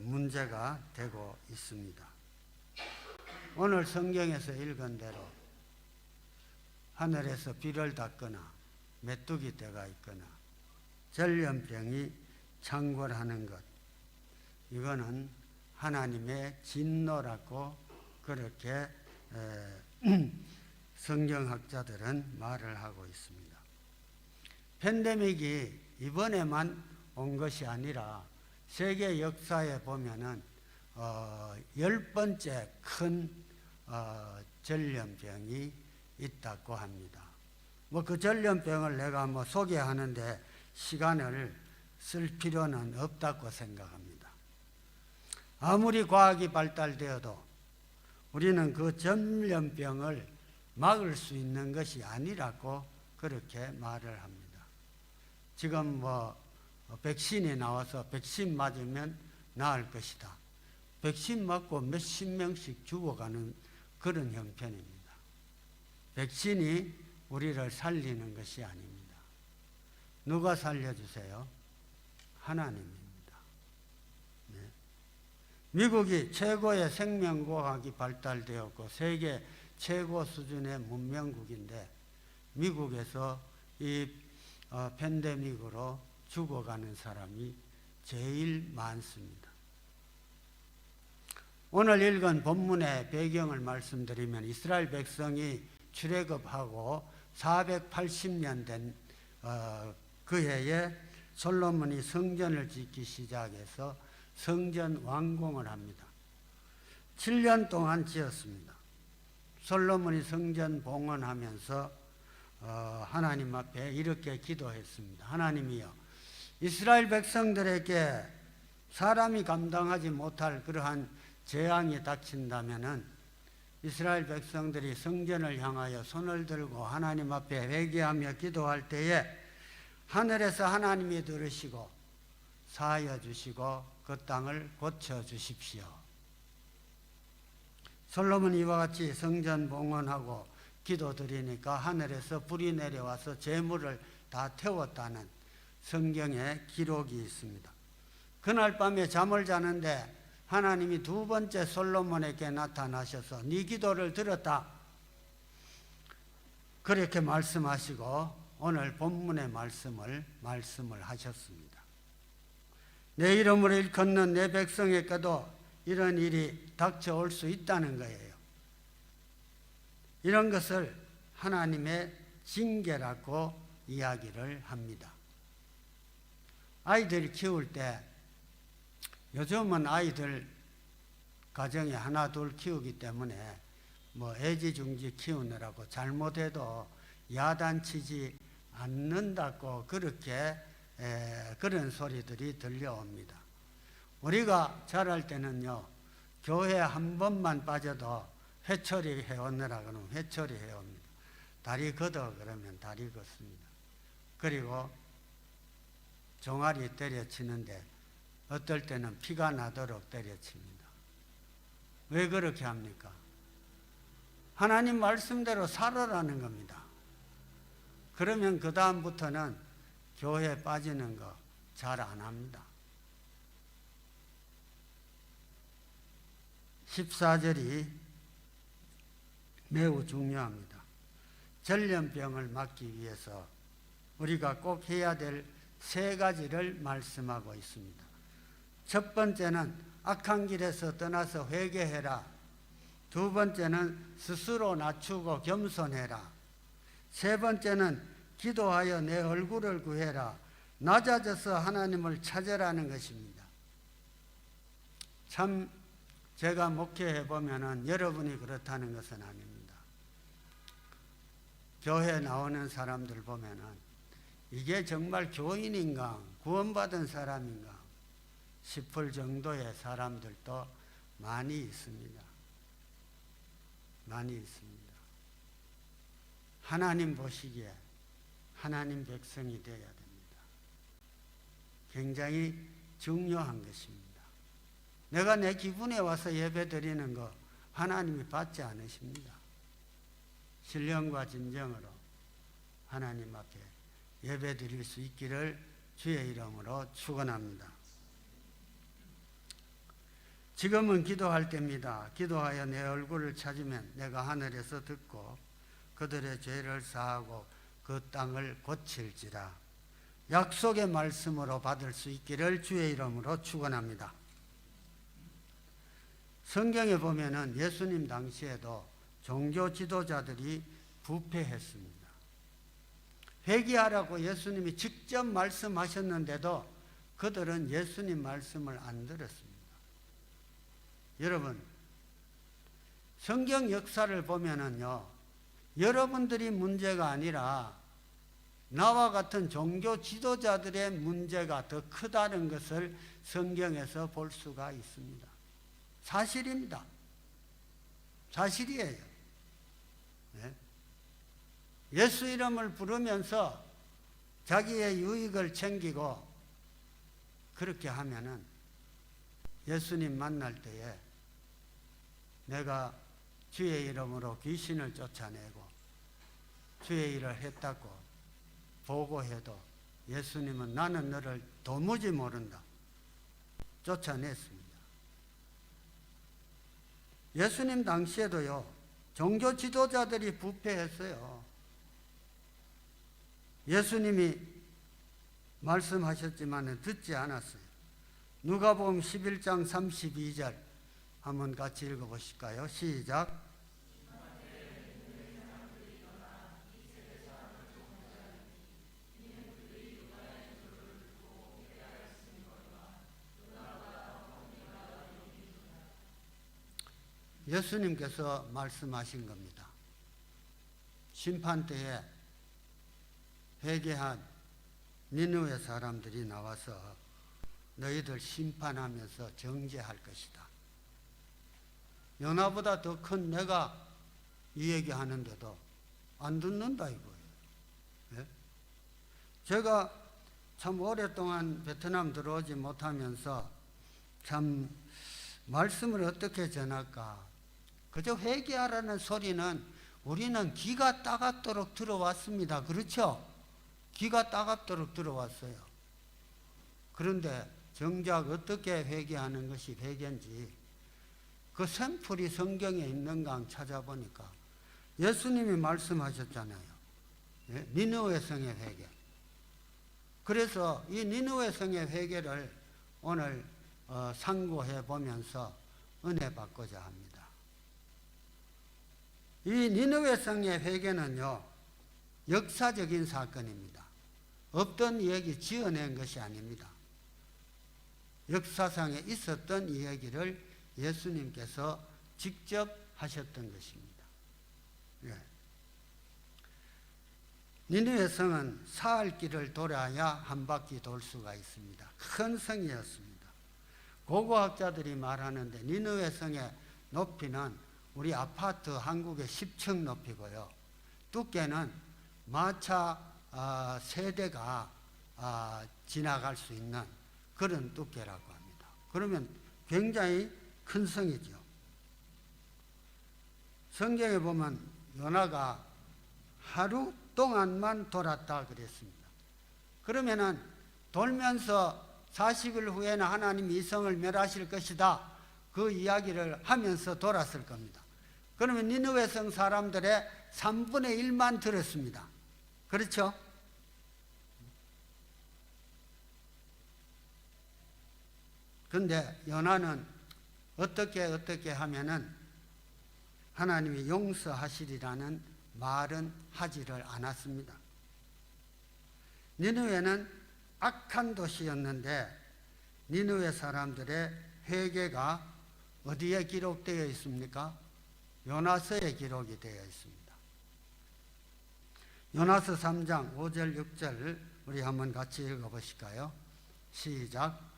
문제가 되고 있습니다. 오늘 성경에서 읽은 대로 하늘에서 비를 닦거나 메뚜기 떼가 있거나 전염병이 창궐하는 것, 이거는 하나님의 진노라고 그렇게 성경학자들은 말을 하고 있습니다. 팬데믹이 이번에만 온 것이 아니라 세계 역사에 보면은 10번째 큰 전염병이 있다고 합니다. 그 전염병을 내가 소개하는데 시간을 쓸 필요는 없다고 생각합니다. 아무리 과학이 발달되어도 우리는 그 전염병을 막을 수 있는 것이 아니라고 그렇게 말을 합니다. 지금 백신이 나와서 백신 맞으면 나을 것이다. 백신 맞고 몇십 명씩 죽어가는 그런 형편입니다. 백신이 우리를 살리는 것이 아닙니다. 누가 살려주세요? 하나님입니다. 네. 미국이 최고의 생명과학이 발달되었고 세계 최고 수준의 문명국인데 미국에서 이 팬데믹으로 죽어가는 사람이 제일 많습니다. 오늘 읽은 본문의 배경을 말씀드리면 이스라엘 백성이 출애굽하고 480년 된 그 해에 솔로몬이 성전을 짓기 시작해서 성전 완공을 합니다. 7년 동안 지었습니다. 솔로몬이 성전 봉헌하면서 하나님 앞에 이렇게 기도했습니다. 하나님이여, 이스라엘 백성들에게 사람이 감당하지 못할 그러한 재앙이 닥친다면은 이스라엘 백성들이 성전을 향하여 손을 들고 하나님 앞에 회개하며 기도할 때에 하늘에서 하나님이 들으시고 사하여 주시고 그 땅을 고쳐 주십시오. 솔로몬이 이와 같이 성전 봉헌하고 기도드리니까 하늘에서 불이 내려와서 재물을 다 태웠다는 성경에 기록이 있습니다. 그날 밤에 잠을 자는데 하나님이 두 번째 솔로몬에게 나타나셔서 네 기도를 들었다. 그렇게 말씀하시고 오늘 본문의 말씀을 하셨습니다. 내 이름으로 일컫는 내 백성에게도 이런 일이 닥쳐올 수 있다는 거예요. 이런 것을 하나님의 징계라고 이야기를 합니다. 아이들 키울 때 요즘은 아이들 가정에 하나 둘 키우기 때문에 애지중지 키우느라고 잘못해도 야단치지 않는다고 그렇게 그런 소리들이 들려옵니다. 우리가 자랄 때는요, 교회 한 번만 빠져도 회초리 해오느라 그러면 회초리 해옵니다. 다리 걷어 그러면 다리 걷습니다. 그리고 종아리 때려치는데 어떨 때는 피가 나도록 때려칩니다. 왜 그렇게 합니까? 하나님 말씀대로 살아라는 겁니다. 그러면 그 다음부터는 교회에 빠지는 거 잘 안 합니다. 14절이 매우 중요합니다. 전염병을 막기 위해서 우리가 꼭 해야 될 세 가지를 말씀하고 있습니다. 첫 번째는 악한 길에서 떠나서 회개해라. 두 번째는 스스로 낮추고 겸손해라. 세 번째는 기도하여 내 얼굴을 구해라. 낮아져서 하나님을 찾으라는 것입니다. 참 제가 목회해 보면은 여러분이 그렇다는 것은 아닙니다. 교회 나오는 사람들 보면은 이게 정말 교인인가 구원받은 사람인가 싶을 정도의 사람들도 많이 있습니다. 많이 있습니다. 하나님 보시기에 하나님 백성이 되어야 됩니다. 굉장히 중요한 것입니다. 내가 내 기분에 와서 예배 드리는 거 하나님이 받지 않으십니다. 신령과 진정으로 하나님 앞에 예배 드릴 수 있기를 주의 이름으로 축원합니다. 지금은 기도할 때입니다. 기도하여 내 얼굴을 찾으면 내가 하늘에서 듣고 그들의 죄를 사하고 그 땅을 고칠지라. 약속의 말씀으로 받을 수 있기를 주의 이름으로 축원합니다. 성경에 보면은 예수님 당시에도 종교 지도자들이 부패했습니다. 회개하라고 예수님이 직접 말씀하셨는데도 그들은 예수님 말씀을 안 들었습니다. 여러분, 성경 역사를 보면은요, 여러분들이 문제가 아니라 나와 같은 종교 지도자들의 문제가 더 크다는 것을 성경에서 볼 수가 있습니다. 사실입니다. 사실이에요. 네? 예수 이름을 부르면서 자기의 유익을 챙기고 그렇게 하면은 예수님 만날 때에 내가 주의 이름으로 귀신을 쫓아내고 주의 일을 했다고 보고해도 예수님은 나는 너를 도무지 모른다. 쫓아냈습니다. 예수님 당시에도요, 종교 지도자들이 부패했어요. 예수님이 말씀하셨지만 듣지 않았어요. 누가복음 11장 32절 한번 같이 읽어보실까요? 시작. 예수님께서 말씀하신 겁니다. 심판 때에 회개한 니느웨 사람들이 나와서 너희들 심판하면서 정죄할 것이다. 요나보다 더 큰 내가 이 얘기하는데도 안 듣는다 이거예요. 예? 제가 참 오랫동안 베트남 들어오지 못하면서 참 말씀을 어떻게 전할까. 그저 회개하라는 소리는 우리는 귀가 따갑도록 들어왔습니다. 그렇죠? 귀가 따갑도록 들어왔어요. 그런데 정작 어떻게 회개하는 것이 회개인지 그 샘플이 성경에 있는가 찾아보니까 예수님이 말씀하셨잖아요. 예? 니느웨 성의 회개. 그래서 이 니느웨 성의 회개를 오늘 상고해 보면서 은혜 받고자 합니다. 이 니느웨 성의 회개는요, 역사적인 사건입니다. 없던 이야기 지어낸 것이 아닙니다. 역사상에 있었던 이야기를 예수님께서 직접 하셨던 것입니다. 예. 니느웨 성은 사흘 길을 돌아야 한 바퀴 돌 수가 있습니다. 큰 성이었습니다. 고고학자들이 말하는데 니느웨 성의 높이는 우리 아파트 한국의 10층 높이고요. 두께는 마차 세대가 지나갈 수 있는 그런 두께라고 합니다. 그러면 굉장히 큰 성이죠. 성경에 보면 요나가 하루 동안만 돌았다 그랬습니다. 그러면은 돌면서 40일 후에는 하나님이 이 성을 멸하실 것이다. 그 이야기를 하면서 돌았을 겁니다. 그러면 니느웨 성 사람들의 3분의 1만 들었습니다. 그렇죠? 그런데 요나는 어떻게 하면은 하나님이 용서하시리라는 말은 하지를 않았습니다. 니느웨는 악한 도시였는데 니느웨 사람들의 회개가 어디에 기록되어 있습니까? 요나서에 기록이 되어 있습니다. 요나서 3장 5절 6절 우리 한번 같이 읽어보실까요? 시작.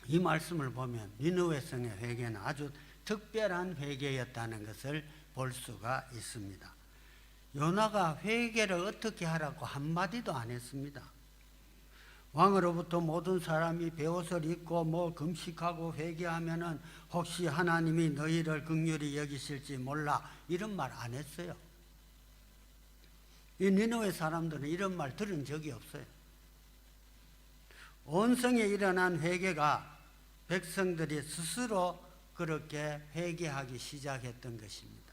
이 말씀을 보면 니느웨 성의 회개는 아주 특별한 회개였다는 것을 볼 수가 있습니다. 요나가 회개를 어떻게 하라고 한마디도 안 했습니다. 왕으로부터 모든 사람이 베옷을 입고 금식하고 회개하면은 혹시 하나님이 너희를 긍휼히 여기실지 몰라 이런 말 안 했어요. 이 니느웨 사람들은 이런 말 들은 적이 없어요. 온 성에 일어난 회개가 백성들이 스스로 그렇게 회개하기 시작했던 것입니다.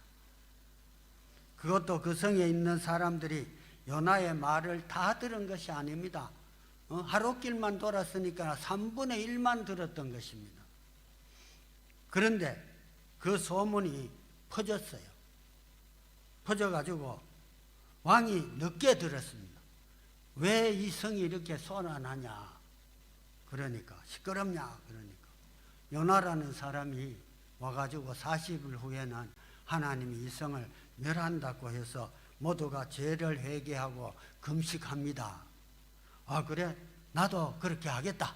그것도 그 성에 있는 사람들이 요나의 말을 다 들은 것이 아닙니다. 하루길만 돌았으니까 3분의 1만 들었던 것입니다. 그런데 그 소문이 퍼졌어요. 퍼져가지고 왕이 늦게 들었습니다. 왜 이 성이 이렇게 소란하냐? 그러니까 시끄럽냐? 그러니까 요나라는 사람이 와가지고 40일 후에는 하나님이 이 성을 멸한다고 해서 모두가 죄를 회개하고 금식합니다. 아 그래? 나도 그렇게 하겠다.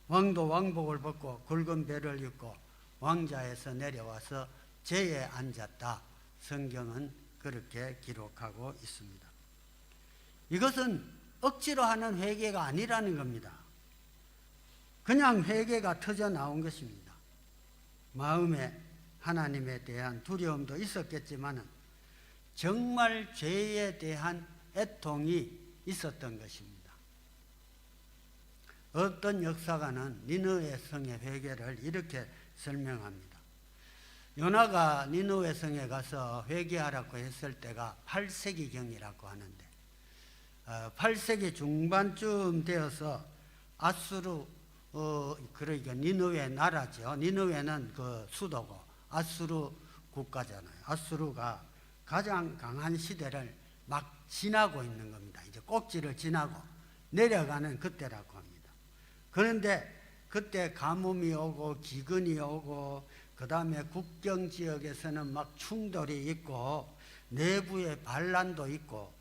왕도 왕복을 벗고 굵은 배를 입고 왕자에서 내려와서 제에 앉았다. 성경은 그렇게 기록하고 있습니다. 이것은 억지로 하는 회개가 아니라는 겁니다. 그냥 회개가 터져 나온 것입니다. 마음에 하나님에 대한 두려움도 있었겠지만 정말 죄에 대한 애통이 있었던 것입니다. 어떤 역사가는 니느웨 성의 회개를 이렇게 설명합니다. 요나가 니느웨 성에 가서 회개하라고 했을 때가 8세기경이라고 하는데 8세기 중반쯤 되어서 아수르 그러니까 니느웨 나라죠. 니느웨는 그 수도고 아수르 국가잖아요. 아수르가 가장 강한 시대를 막 지나고 있는 겁니다. 이제 꼭지를 지나고 내려가는 그때라고 합니다. 그런데 그때 가뭄이 오고 기근이 오고 그 다음에 국경 지역에서는 막 충돌이 있고 내부에 반란도 있고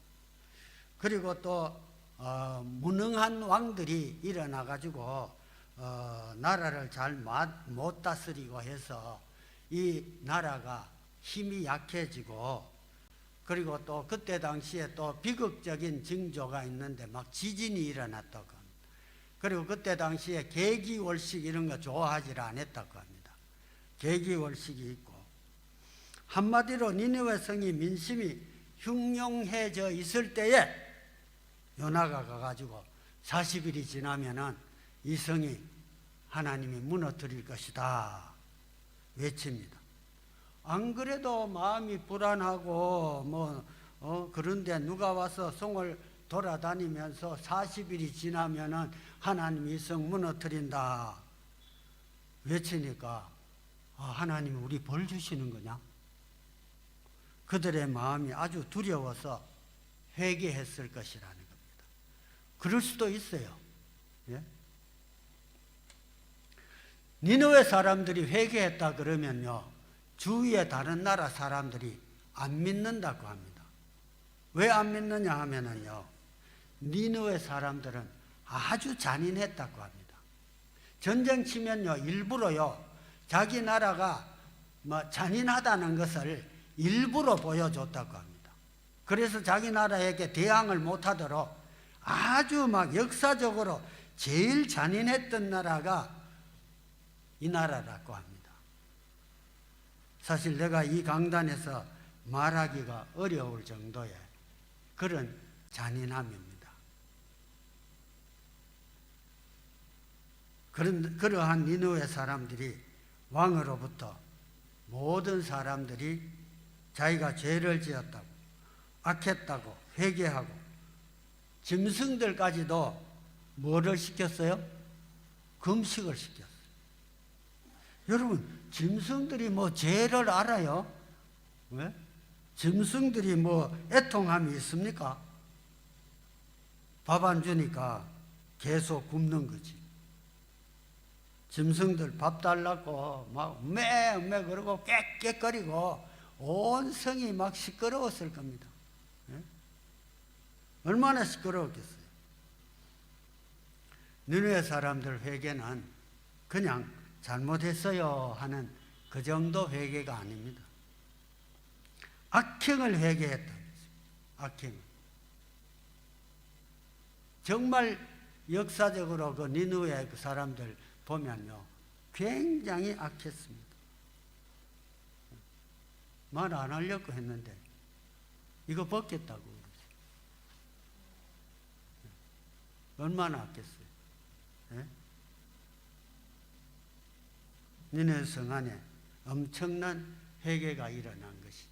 그리고 또 무능한 왕들이 일어나 가지고 나라를 잘 못 다스리고 해서 이 나라가 힘이 약해지고 그리고 또 그때 당시에 또 비극적인 징조가 있는데 막 지진이 일어났다고 합니다. 그리고 그때 당시에 계기월식 이런 거 좋아하지 않았다고 합니다. 계기월식이 있고 한마디로 니느웨 성이 민심이 흉흉해져 있을 때에 요나가 가가지고 40일이 지나면은 이 성이 하나님이 무너뜨릴 것이다 외칩니다. 안 그래도 마음이 불안하고 그런데 누가 와서 성을 돌아다니면서 40일이 지나면은 하나님이 이 성 무너뜨린다 외치니까 하나님이 우리 벌 주시는 거냐? 그들의 마음이 아주 두려워서 회개했을 것이라는 겁니다. 그럴 수도 있어요. 예? 니느웨 사람들이 회개했다 그러면요 주위의 다른 나라 사람들이 안 믿는다고 합니다. 왜 안 믿느냐 하면은요 니느웨 사람들은 아주 잔인했다고 합니다. 전쟁 치면요 일부러요 자기 나라가 잔인하다는 것을 일부러 보여줬다고 합니다. 그래서 자기 나라에게 대항을 못하도록 아주 막 역사적으로 제일 잔인했던 나라가 이 나라라고 합니다. 사실 내가 이 강단에서 말하기가 어려울 정도의 그런 잔인함입니다. 그러한 니느웨 사람들이 왕으로부터 모든 사람들이 자기가 죄를 지었다고 악했다고 회개하고 짐승들까지도 뭐를 시켰어요? 금식을 시켰어요. 여러분 짐승들이 죄를 알아요? 왜? 짐승들이 애통함이 있습니까? 밥 안 주니까 계속 굶는 거지. 짐승들 밥 달라고 막 음메 그러고 꽥꽥거리고 온 성이 막 시끄러웠을 겁니다. 예? 얼마나 시끄러웠겠어요. 니느웨 사람들 회개는 그냥 잘못했어요 하는 그 정도 회개가 아닙니다. 악행을 회개했다. 악행. 정말 역사적으로 그 니느웨 그 사람들 보면요 굉장히 악했습니다. 말 안 하려고 했는데 이거 벗겠다고 그러지. 얼마나 악했어요. 예? 니느웨 성 안에 엄청난 회개가 일어난 것이죠.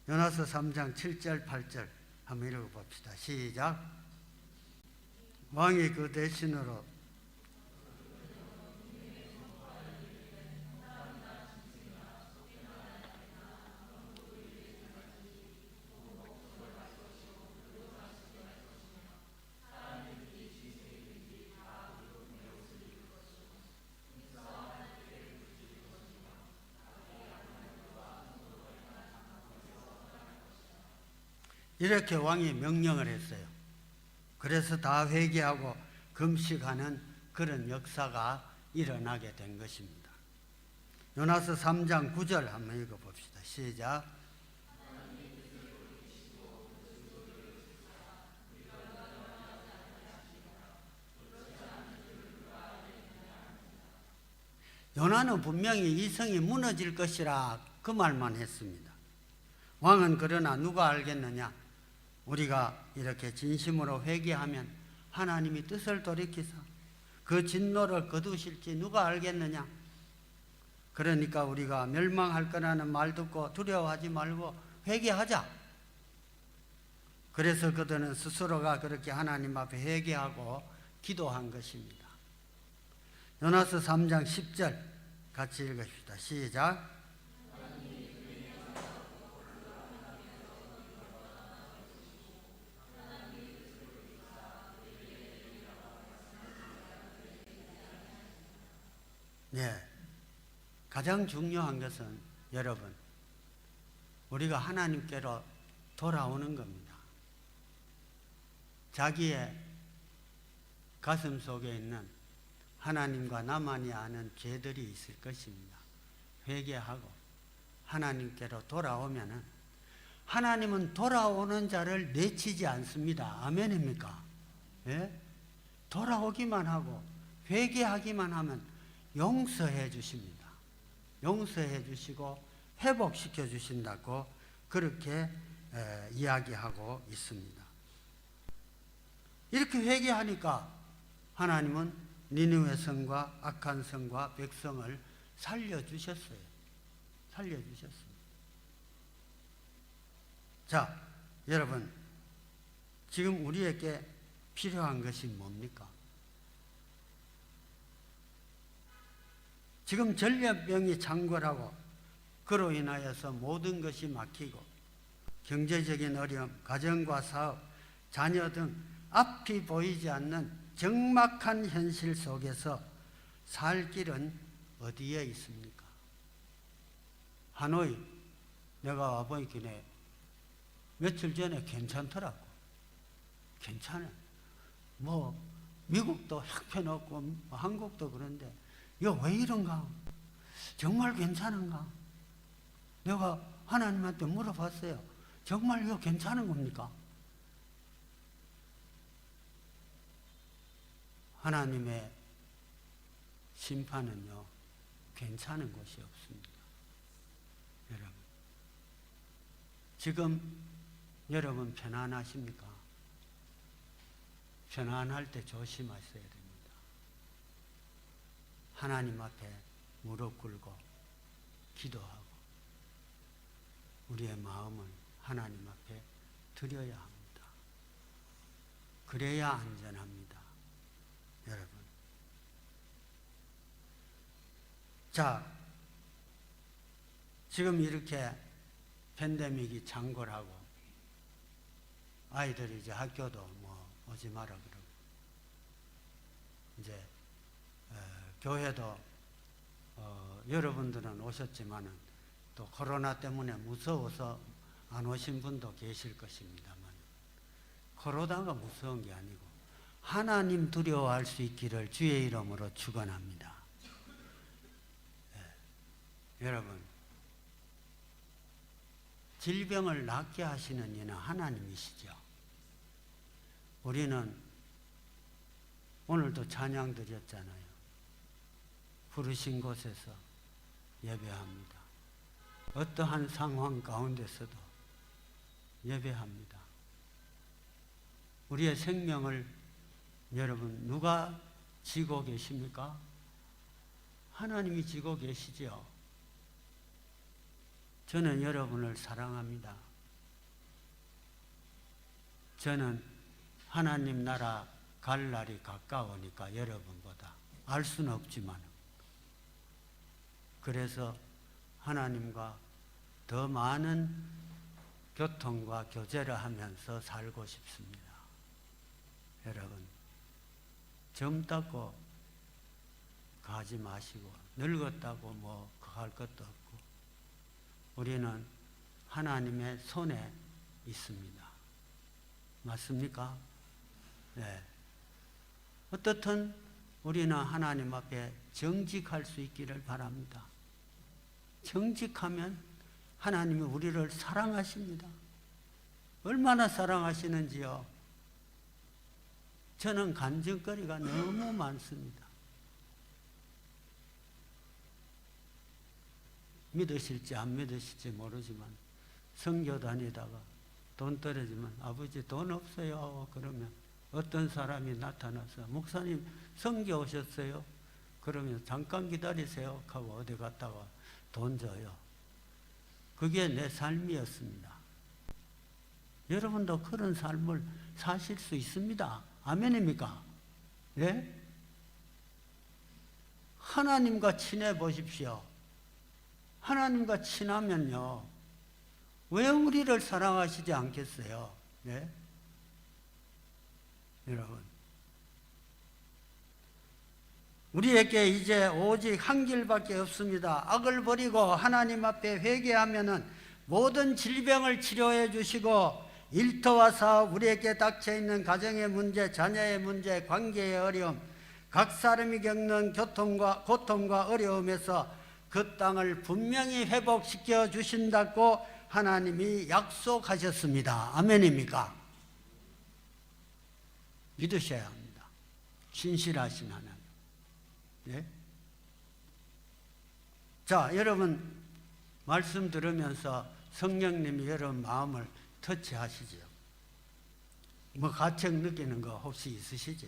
요나서 3장 7절 8절 한번 읽어봅시다. 시작. 왕이 그 대신으로 이렇게 왕이 명령을 했어요. 그래서 다 회개하고 금식하는 그런 역사가 일어나게 된 것입니다. 요나서 3장 9절 한번 읽어봅시다. 시작. 요나는 분명히 이 성이 무너질 것이라 그 말만 했습니다. 왕은 그러나 누가 알겠느냐? 우리가 이렇게 진심으로 회개하면 하나님이 뜻을 돌이키사 그 진노를 거두실지 누가 알겠느냐? 그러니까 우리가 멸망할 거라는 말 듣고 두려워하지 말고 회개하자. 그래서 그들은 스스로가 그렇게 하나님 앞에 회개하고 기도한 것입니다. 요나서 3장 10절 같이 읽읍시다. 시작. 네, 가장 중요한 것은 여러분, 우리가 하나님께로 돌아오는 겁니다. 자기의 가슴 속에 있는 하나님과 나만이 아는 죄들이 있을 것입니다. 회개하고 하나님께로 돌아오면은 하나님은 돌아오는 자를 내치지 않습니다. 아멘입니까? 예? 돌아오기만 하고 회개하기만 하면 용서해 주십니다. 용서해 주시고 회복시켜 주신다고 그렇게 이야기하고 있습니다. 이렇게 회개하니까 하나님은 니느웨 성과 악한 성과 백성을 살려주셨어요. 살려주셨습니다. 자, 여러분, 지금 우리에게 필요한 것이 뭡니까? 지금 전염병이 창궐하고 그로 인하여서 모든 것이 막히고 경제적인 어려움, 가정과 사업, 자녀 등 앞이 보이지 않는 적막한 현실 속에서 살 길은 어디에 있습니까? 하노이 내가 와보니까 며칠 전에 괜찮더라고. 괜찮아. 뭐 미국도 형편없고 한국도 그런데 이거 왜 이런가? 정말 괜찮은가? 내가 하나님한테 물어봤어요. 정말 이거 괜찮은 겁니까? 하나님의 심판은요, 괜찮은 것이 없습니다. 여러분, 지금 여러분 편안하십니까? 편안할 때 조심하셔야 됩니다. 하나님 앞에 무릎 꿇고 기도하고 우리의 마음을 하나님 앞에 드려야 합니다. 그래야 안전합니다. 여러분. 자, 지금 이렇게 팬데믹이 창궐하고 아이들이 이제 학교도 뭐 오지 마라 그러고 이제 교회도 여러분들은 오셨지만은 또 코로나 때문에 무서워서 안 오신 분도 계실 것입니다만 코로나가 무서운 게 아니고 하나님 두려워할 수 있기를 주의 이름으로 축원합니다. 여러분, 질병을 낫게 하시는 이는 하나님이시죠. 우리는 오늘도 찬양 드렸잖아요. 부르신 곳에서 예배합니다. 어떠한 상황 가운데서도 예배합니다. 우리의 생명을 여러분 누가 지고 계십니까? 하나님이 지고 계시죠. 저는 여러분을 사랑합니다. 저는 하나님 나라 갈 날이 가까우니까 여러분보다 알 수는 없지만 그래서 하나님과 더 많은 교통과 교제를 하면서 살고 싶습니다. 여러분, 젊다고 가지 마시고 늙었다고 뭐 할 것도 없고 우리는 하나님의 손에 있습니다. 맞습니까? 네. 어떻든 우리는 하나님 앞에 정직할 수 있기를 바랍니다. 정직하면 하나님이 우리를 사랑하십니다. 얼마나 사랑하시는지요. 저는 간증거리가 너무 많습니다. 믿으실지 안 믿으실지 모르지만 선교 다니다가 돈 떨어지면 아버지 돈 없어요. 그러면 어떤 사람이 나타나서 목사님 선교 오셨어요? 그러면 잠깐 기다리세요 하고 어디 갔다가 돈 줘요. 그게 내 삶이었습니다. 여러분도 그런 삶을 사실 수 있습니다. 아멘입니까? 예? 하나님과 친해 보십시오. 하나님과 친하면요, 왜 우리를 사랑하시지 않겠어요? 예? 여러분, 우리에게 이제 오직 한 길밖에 없습니다. 악을 버리고 하나님 앞에 회개하면은 모든 질병을 치료해 주시고 일터와 사업, 우리에게 닥쳐 있는 가정의 문제, 자녀의 문제, 관계의 어려움, 각 사람이 겪는 고통과 어려움에서 그 땅을 분명히 회복시켜 주신다고 하나님이 약속하셨습니다. 아멘입니까? 믿으셔야 합니다. 신실하신 하나님. 네? 자, 여러분 말씀 들으면서 성령님이 여러분 마음을 터치하시죠. 뭐 가책 느끼는 거 혹시 있으시죠?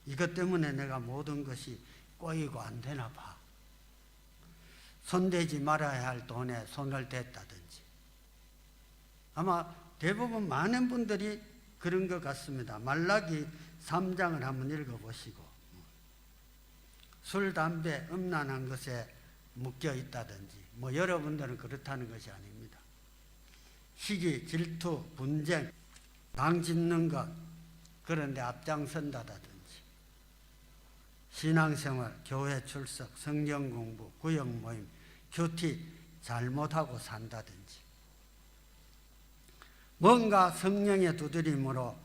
이것 때문에 내가 모든 것이 꼬이고 안 되나 봐. 손대지 말아야 할 돈에 손을 댔다든지. 아마 대부분 많은 분들이 그런 것 같습니다. 말라기 3장을 한번 읽어보시고, 술, 담배, 음란한 것에 묶여 있다든지, 뭐 여러분들은 그렇다는 것이 아닙니다. 시기, 질투, 분쟁, 당 짓는 것, 그런데 앞장선다든지, 신앙생활, 교회 출석, 성경 공부, 구역 모임, 큐티 잘못하고 산다든지, 뭔가 성령의 두드림으로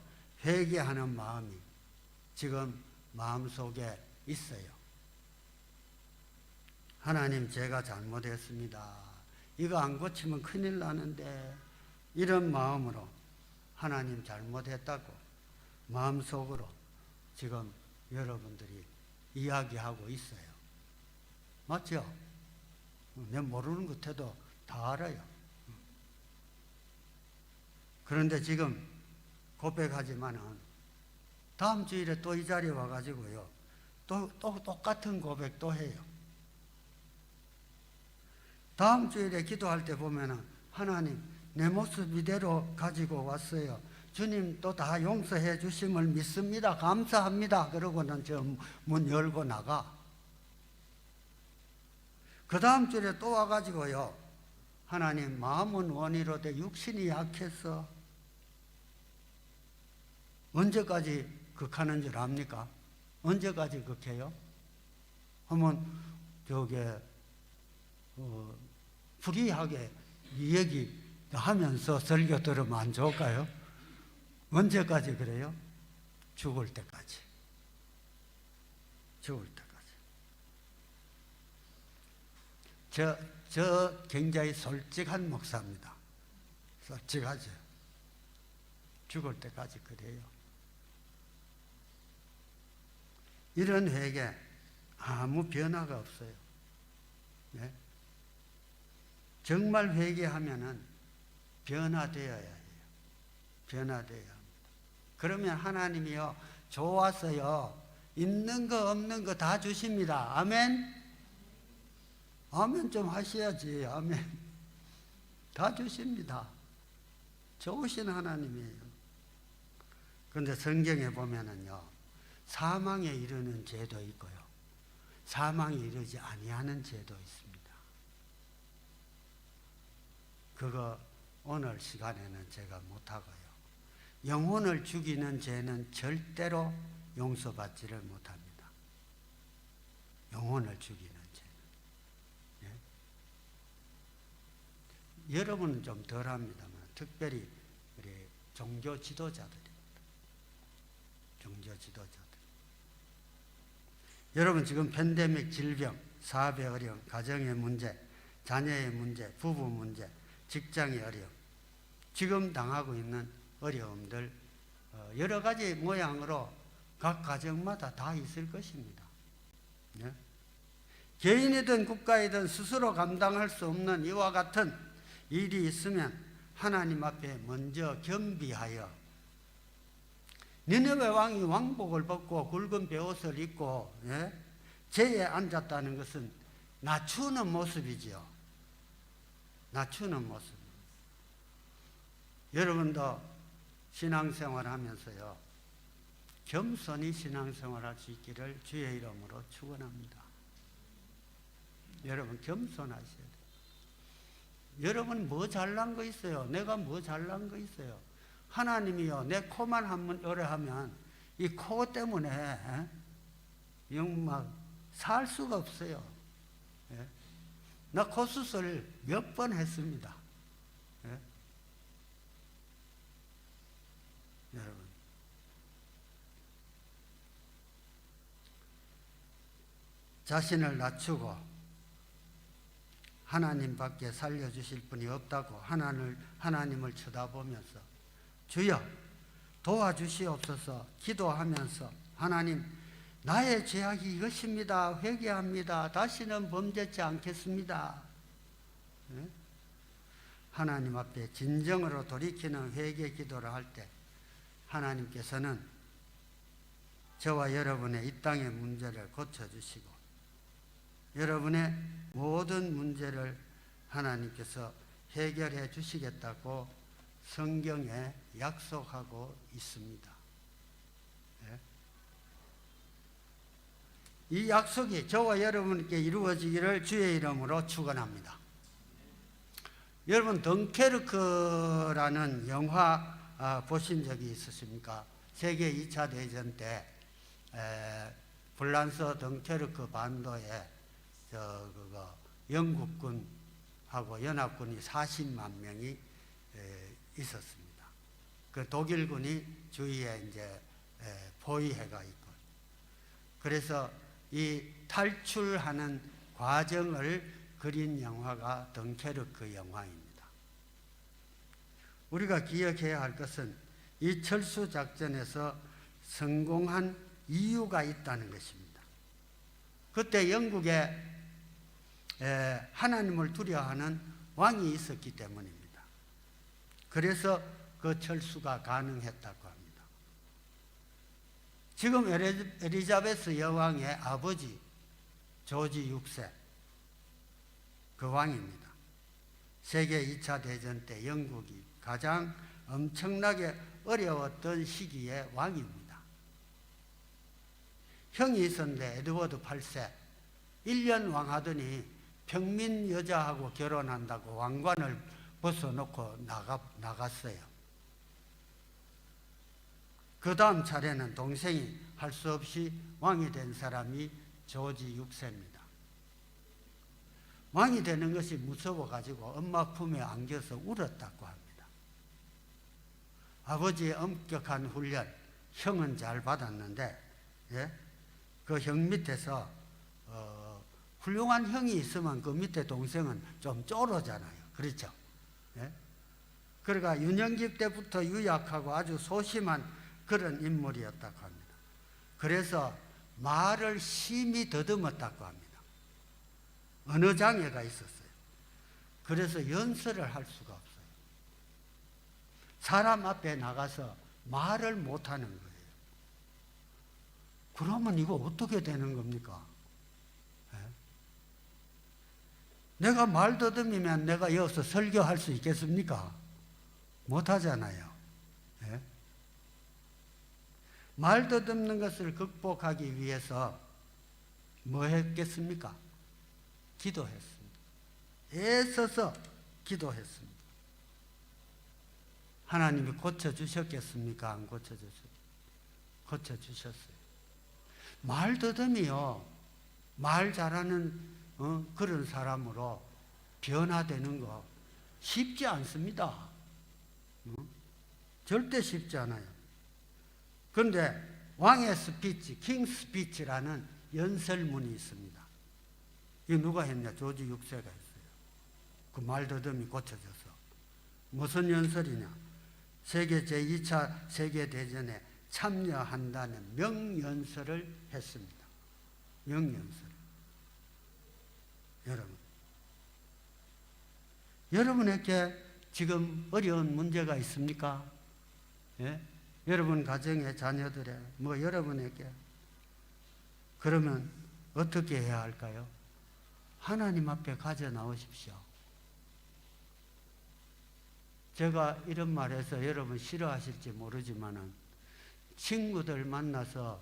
회개하는 마음이 지금 마음속에 있어요. 하나님, 제가 잘못했습니다. 이거 안 고치면 큰일 나는데, 이런 마음으로 하나님 잘못했다고 마음속으로 지금 여러분들이 이야기하고 있어요. 맞죠? 내가 모르는 것 해도 다 알아요. 그런데 지금 고백하지만은 다음 주일에 또 이 자리에 와가지고요, 또 똑같은 고백 또 해요. 다음 주일에 기도할 때 보면은 하나님, 내 모습 이대로 가지고 왔어요. 주님 또 다 용서해 주심을 믿습니다. 감사합니다. 그러고는 저 문 열고 나가. 그 다음 주에 또 와가지고요, 하나님, 마음은 원이로되 육신이 약해서. 언제까지 극하는 줄 압니까? 언제까지 극해요? 한번 저게 프리하게 이 얘기 하면서 설교 들으면 안 좋을까요? 언제까지 그래요? 죽을 때까지. 죽을 때까지. 저 굉장히 솔직한 목사입니다. 솔직하죠. 죽을 때까지 그래요. 이런 회개 아무 변화가 없어요. 네? 정말 회개하면은 변화되어야 해요. 변화되어야 합니다. 그러면 하나님이요, 좋아서요, 있는 거 없는 거 다 주십니다. 아멘? 아멘 좀 하셔야지. 아멘. 다 주십니다. 좋으신 하나님이에요. 그런데 성경에 보면은요, 사망에 이르는 죄도 있고요, 사망에 이르지 아니하는 죄도 있습니다. 그거 오늘 시간에는 제가 못하고요, 영혼을 죽이는 죄는 절대로 용서받지를 못합니다. 영혼을 죽이는 죄는. 예? 여러분은 좀 덜합니다만, 특별히 우리 종교 지도자들입니다. 종교 지도자들. 여러분 지금 팬데믹, 질병, 사업의 어려움, 가정의 문제, 자녀의 문제, 부부 문제, 직장의 어려움, 지금 당하고 있는 어려움들 여러 가지 모양으로 각 가정마다 다 있을 것입니다. 네? 개인이든 국가이든 스스로 감당할 수 없는 이와 같은 일이 있으면 하나님 앞에 먼저 겸비하여 니느웨 왕이 왕복을 벗고 굵은 베옷을 입고 제에 앉았다는 것은 낮추는 모습이지요. 낮추는 모습. 여러분도 신앙생활 하면서요, 겸손히 신앙생활할 수 있기를 주의 이름으로 축원합니다. 여러분 겸손하셔야 돼요. 여러분 뭐 잘난 거 있어요? 내가 뭐 잘난 거 있어요? 하나님이요, 내 코만 한번 요래하면 이 코 때문에 막 살 수가 없어요. 나 코 수술 몇 번 했습니다. 여러분, 자신을 낮추고 하나님밖에 살려주실 분이 없다고 하나님을 쳐다보면서 주여 도와주시옵소서 기도하면서 하나님 나의 죄악이 이것입니다. 회개합니다. 다시는 범죄치 않겠습니다. 하나님 앞에 진정으로 돌이키는 회개 기도를 할 때 하나님께서는 저와 여러분의 이 땅의 문제를 고쳐주시고 여러분의 모든 문제를 하나님께서 해결해 주시겠다고 성경에 약속하고 있습니다. 이 약속이 저와 여러분께 이루어지기를 주의 이름으로 축원합니다. 여러분 덩케르크라는 영화 보신 적이 있으십니까? 세계 2차 대전 때 프랑스 덩케르크 반도에 영국군하고 연합군이 40만 명이 있었습니다. 그 독일군이 주위에 이제 포위해가 있고, 그래서 이 탈출하는 과정을 그린 영화가 덩케르크 영화입니다. 우리가 기억해야 할 것은 이 철수 작전에서 성공한 이유가 있다는 것입니다. 그때 영국에 하나님을 두려워하는 왕이 있었기 때문입니다. 그래서 그 철수가 가능했다고 합니다. 지금 엘리자베스 여왕의 아버지 조지 6세 그 왕입니다. 세계 2차 대전 때 영국이 가장 엄청나게 어려웠던 시기의 왕입니다. 형이 있었는데 에드워드 8세 1년 왕하더니 평민 여자하고 결혼한다고 왕관을 벗어놓고 나갔어요. 그 다음 차례는 동생이 할 수 없이 왕이 된 사람이 조지 6세입니다. 왕이 되는 것이 무서워가지고 엄마 품에 안겨서 울었다고 합니다. 아버지의 엄격한 훈련, 형은 잘 받았는데 그 형 밑에서 훌륭한 형이 있으면 그 밑에 동생은 좀 쪼르잖아요. 그렇죠? 그러니까 유년기 때부터 유약하고 아주 소심한 그런 인물이었다고 합니다. 그래서 말을 심히 더듬었다고 합니다. 언어 장애가 있었어요. 그래서 연설을 할 수가 없어요. 사람 앞에 나가서 말을 못하는 거예요. 그러면 이거 어떻게 되는 겁니까? 내가 말 더듬이면 내가 여기서 설교할 수 있겠습니까? 못하잖아요. 말 더듬는 것을 극복하기 위해서 뭐 했겠습니까? 기도했습니다. 애써서 기도했습니다. 하나님이 고쳐주셨겠습니까? 안 고쳐주셨어요? 고쳐주셨어요. 말 더듬이요, 말 잘하는 그런 사람으로 변화되는 거 쉽지 않습니다. 절대 쉽지 않아요. 그런데 왕의 스피치, 킹 스피치라는 연설문이 있습니다. 이거 누가 했냐? 조지 6세가 했어요. 그 말더듬이 고쳐져서. 무슨 연설이냐? 세계 제2차 세계대전에 참여한다는 명연설을 했습니다. 명연설. 여러분에게 지금 어려운 문제가 있습니까? 예? 여러분 가정의 자녀들의 여러분에게 그러면 어떻게 해야 할까요? 하나님 앞에 가져 나오십시오. 제가 이런 말해서 여러분 싫어하실지 모르지만은 친구들 만나서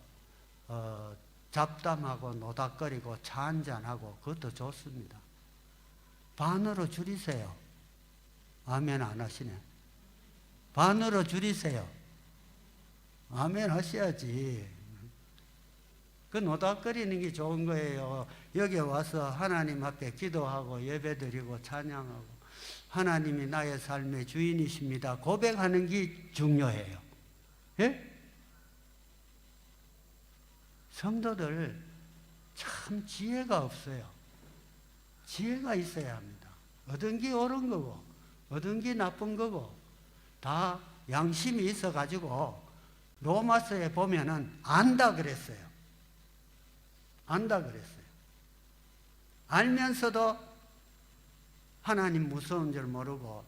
잡담하고 노닥거리고 차 한잔하고 그것도 좋습니다. 반으로 줄이세요. 아멘 안 하시네. 반으로 줄이세요. 아멘 하셔야지. 그 노닥거리는 게 좋은 거예요. 여기 와서 하나님 앞에 기도하고 예배드리고 찬양하고 하나님이 나의 삶의 주인이십니다 고백하는 게 중요해요. 예? 성도들 참 지혜가 없어요. 지혜가 있어야 합니다. 얻은 게 옳은 거고 얻은 게 나쁜 거고 다 양심이 있어가지고 로마서에 보면은 안다 그랬어요. 안다 그랬어요. 알면서도 하나님 무서운 줄 모르고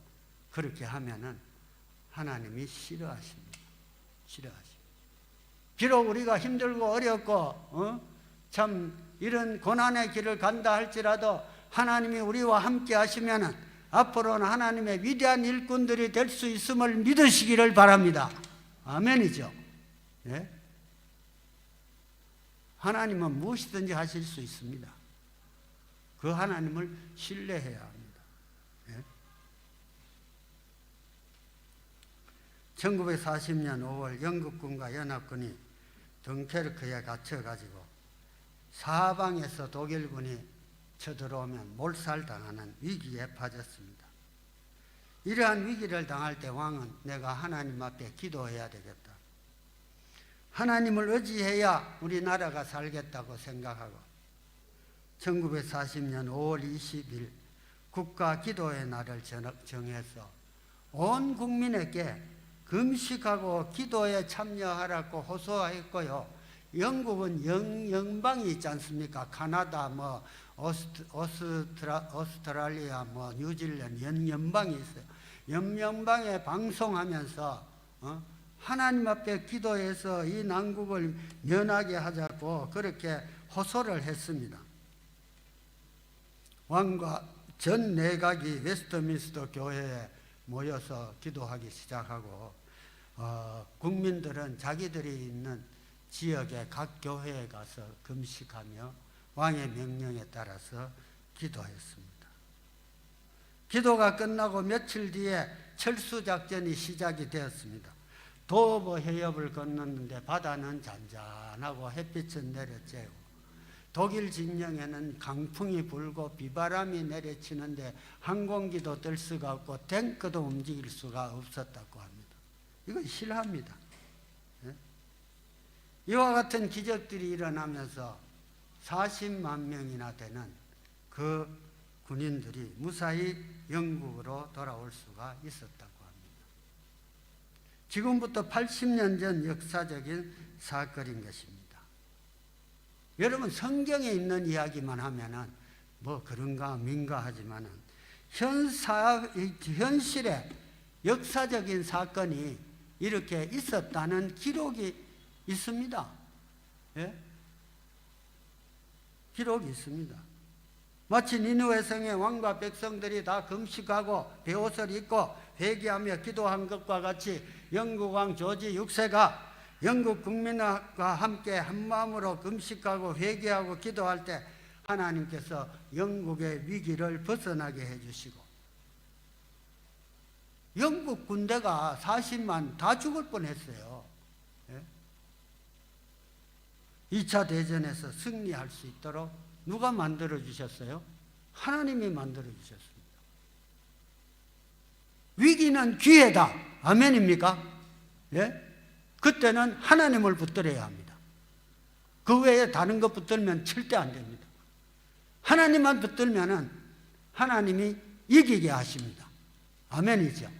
그렇게 하면은 하나님이 싫어하십니다. 싫어하십니다. 비록 우리가 힘들고 어렵고 참 이런 고난의 길을 간다 할지라도 하나님이 우리와 함께 하시면은 앞으로는 하나님의 위대한 일꾼들이 될 수 있음을 믿으시기를 바랍니다. 아멘이죠. 예? 하나님은 무엇이든지 하실 수 있습니다. 그 하나님을 신뢰해야 합니다. 예? 1940년 5월 영국군과 연합군이 덩케르크에 갇혀가지고 사방에서 독일군이 쳐들어오면 몰살당하는 위기에 빠졌습니다. 이러한 위기를 당할 때 왕은 내가 하나님 앞에 기도해야 되겠다. 하나님을 의지해야 우리나라가 살겠다고 생각하고 1940년 5월 20일 국가 기도의 날을 정해서 온 국민에게 금식하고 기도에 참여하라고 호소했고요. 영국은 영방이 있지 않습니까? 카나다, 오스트랄리아, 뉴질랜드 연방이 있어요. 연방에 방송하면서 하나님 앞에 기도해서 이 난국을 면하게 하자고 그렇게 호소를 했습니다. 왕과 전 내각이 웨스트민스터 교회에 모여서 기도하기 시작하고 국민들은 자기들이 있는 지역의 각 교회에 가서 금식하며 왕의 명령에 따라서 기도했습니다. 기도가 끝나고 며칠 뒤에 철수작전이 시작이 되었습니다. 도버 해협을 건넜는데 바다는 잔잔하고 햇빛은 내려쬐고 독일 진영에는 강풍이 불고 비바람이 내려치는데 항공기도 뜰 수가 없고 탱크도 움직일 수가 없었다고 합니다. 이건 실화입니다. 예? 이와 같은 기적들이 일어나면서 40만 명이나 되는 그 군인들이 무사히 영국으로 돌아올 수가 있었다고 합니다. 지금부터 80년 전 역사적인 사건인 것입니다. 여러분 성경에 있는 이야기만 하면은 그런가 민가 하지만은 현실에 역사적인 사건이 이렇게 있었다는 기록이 있습니다. 예? 기록이 있습니다. 마치 니느웨 성의 왕과 백성들이 다 금식하고 베옷을 입고 회개하며 기도한 것과 같이 영국 왕 조지 6세가 영국 국민과 함께 한마음으로 금식하고 회개하고 기도할 때 하나님께서 영국의 위기를 벗어나게 해주시고 영국 군대가 40만 다 죽을 뻔했어요. 2차 대전에서 승리할 수 있도록 누가 만들어주셨어요? 하나님이 만들어주셨습니다. 위기는 기회다. 아멘입니까? 예? 그때는 하나님을 붙들어야 합니다. 그 외에 다른 것 붙들면 절대 안 됩니다. 하나님만 붙들면은 하나님이 이기게 하십니다. 아멘이죠.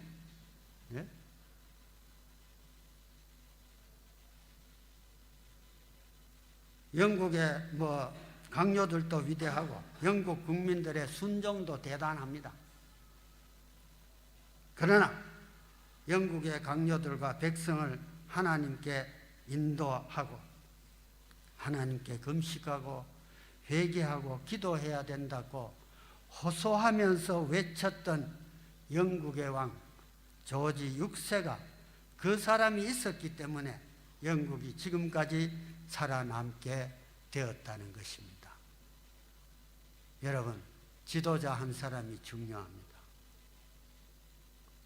예? 영국의 강요들도 위대하고 영국 국민들의 순종도 대단합니다. 그러나 영국의 강요들과 백성을 하나님께 인도하고 하나님께 금식하고 회개하고 기도해야 된다고 호소하면서 외쳤던 영국의 왕 조지 6세가 그 사람이 있었기 때문에 영국이 지금까지 살아남게 되었다는 것입니다. 여러분, 지도자 한 사람이 중요합니다.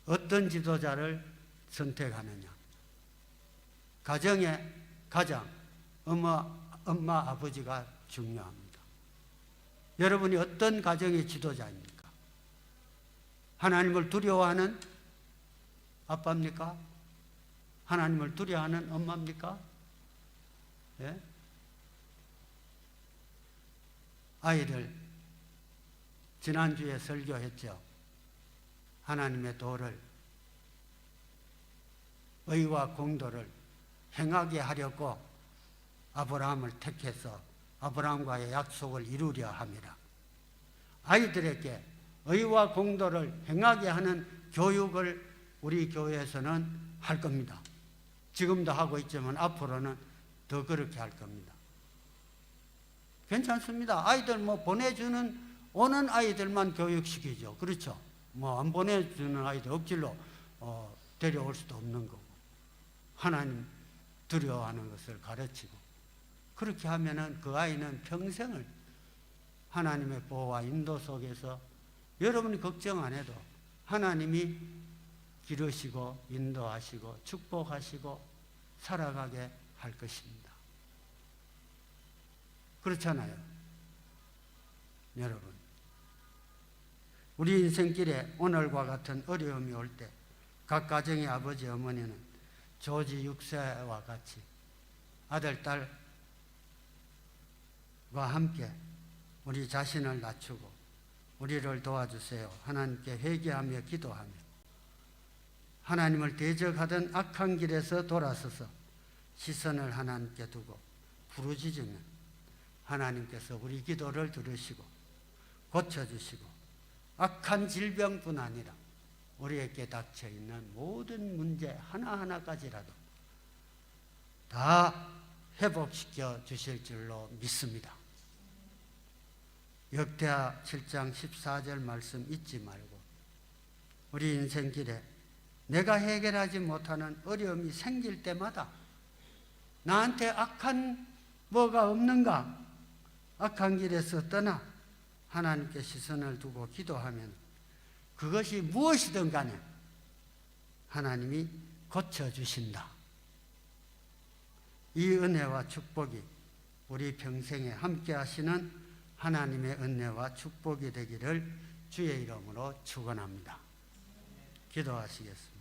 어떤 지도자를 선택하느냐? 가정의 가장 엄마 아버지가 중요합니다. 여러분이 어떤 가정의 지도자입니까? 하나님을 두려워하는 아빠입니까? 하나님을 두려워하는 엄마입니까? 예? 아이들 지난주에 설교했죠. 하나님의 도를 의와 공도를 행하게 하려고 아브라함을 택해서 아브라함과의 약속을 이루려 함이라. 아이들에게 의와 공도를 행하게 하는 교육을 우리 교회에서는 할 겁니다. 지금도 하고 있지만 앞으로는 더 그렇게 할 겁니다. 괜찮습니다. 아이들 보내주는 오는 아이들만 교육시키죠. 그렇죠? 안 보내주는 아이들 억지로 데려올 수도 없는 거고 하나님 두려워하는 것을 가르치고 그렇게 하면은 그 아이는 평생을 하나님의 보호와 인도 속에서 여러분이 걱정 안 해도 하나님이 기르시고 인도하시고 축복하시고 살아가게 할 것입니다. 그렇잖아요. 여러분, 우리 인생길에 오늘과 같은 어려움이 올 때 각 가정의 아버지 어머니는 조지 6세와 같이 아들 딸과 함께 우리 자신을 낮추고 우리를 도와주세요. 하나님께 회개하며 기도하며 하나님을 대적하던 악한 길에서 돌아서서 시선을 하나님께 두고 부르짖으면 하나님께서 우리 기도를 들으시고 고쳐주시고 악한 질병뿐 아니라 우리에게 닥쳐있는 모든 문제 하나하나까지라도 다 회복시켜 주실 줄로 믿습니다. 역대하 7장 14절 말씀 잊지 말고 우리 인생길에 내가 해결하지 못하는 어려움이 생길 때마다 나한테 악한 뭐가 없는가? 악한 길에서 떠나 하나님께 시선을 두고 기도하면 그것이 무엇이든 간에 하나님이 고쳐주신다. 이 은혜와 축복이 우리 평생에 함께 하시는 하나님의 은혜와 축복이 되기를 주의 이름으로 축원합니다. 기도하시겠습니다.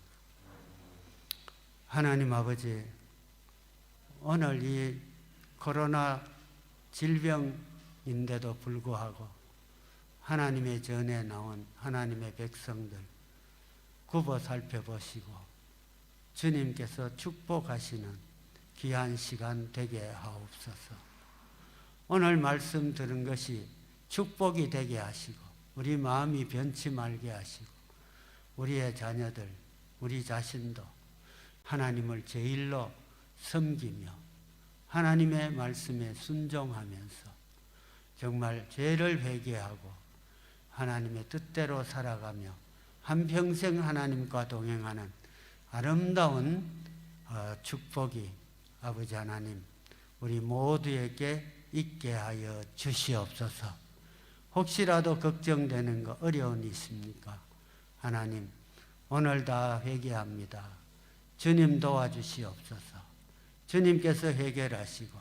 하나님 아버지, 오늘 이 코로나 질병인데도 불구하고 하나님의 전에 나온 하나님의 백성들 굽어 살펴보시고 주님께서 축복하시는 귀한 시간 되게 하옵소서. 오늘 말씀 들은 것이 축복이 되게 하시고 우리 마음이 변치 말게 하시고 우리의 자녀들, 우리 자신도 하나님을 제일로 섬기며 하나님의 말씀에 순종하면서 정말 죄를 회개하고 하나님의 뜻대로 살아가며 한평생 하나님과 동행하는 아름다운 축복이 아버지 하나님 우리 모두에게 있게 하여 주시옵소서. 혹시라도 걱정되는 거 어려운 일 있습니까? 하나님 오늘 다 회개합니다. 주님 도와주시옵소서. 주님께서 해결하시고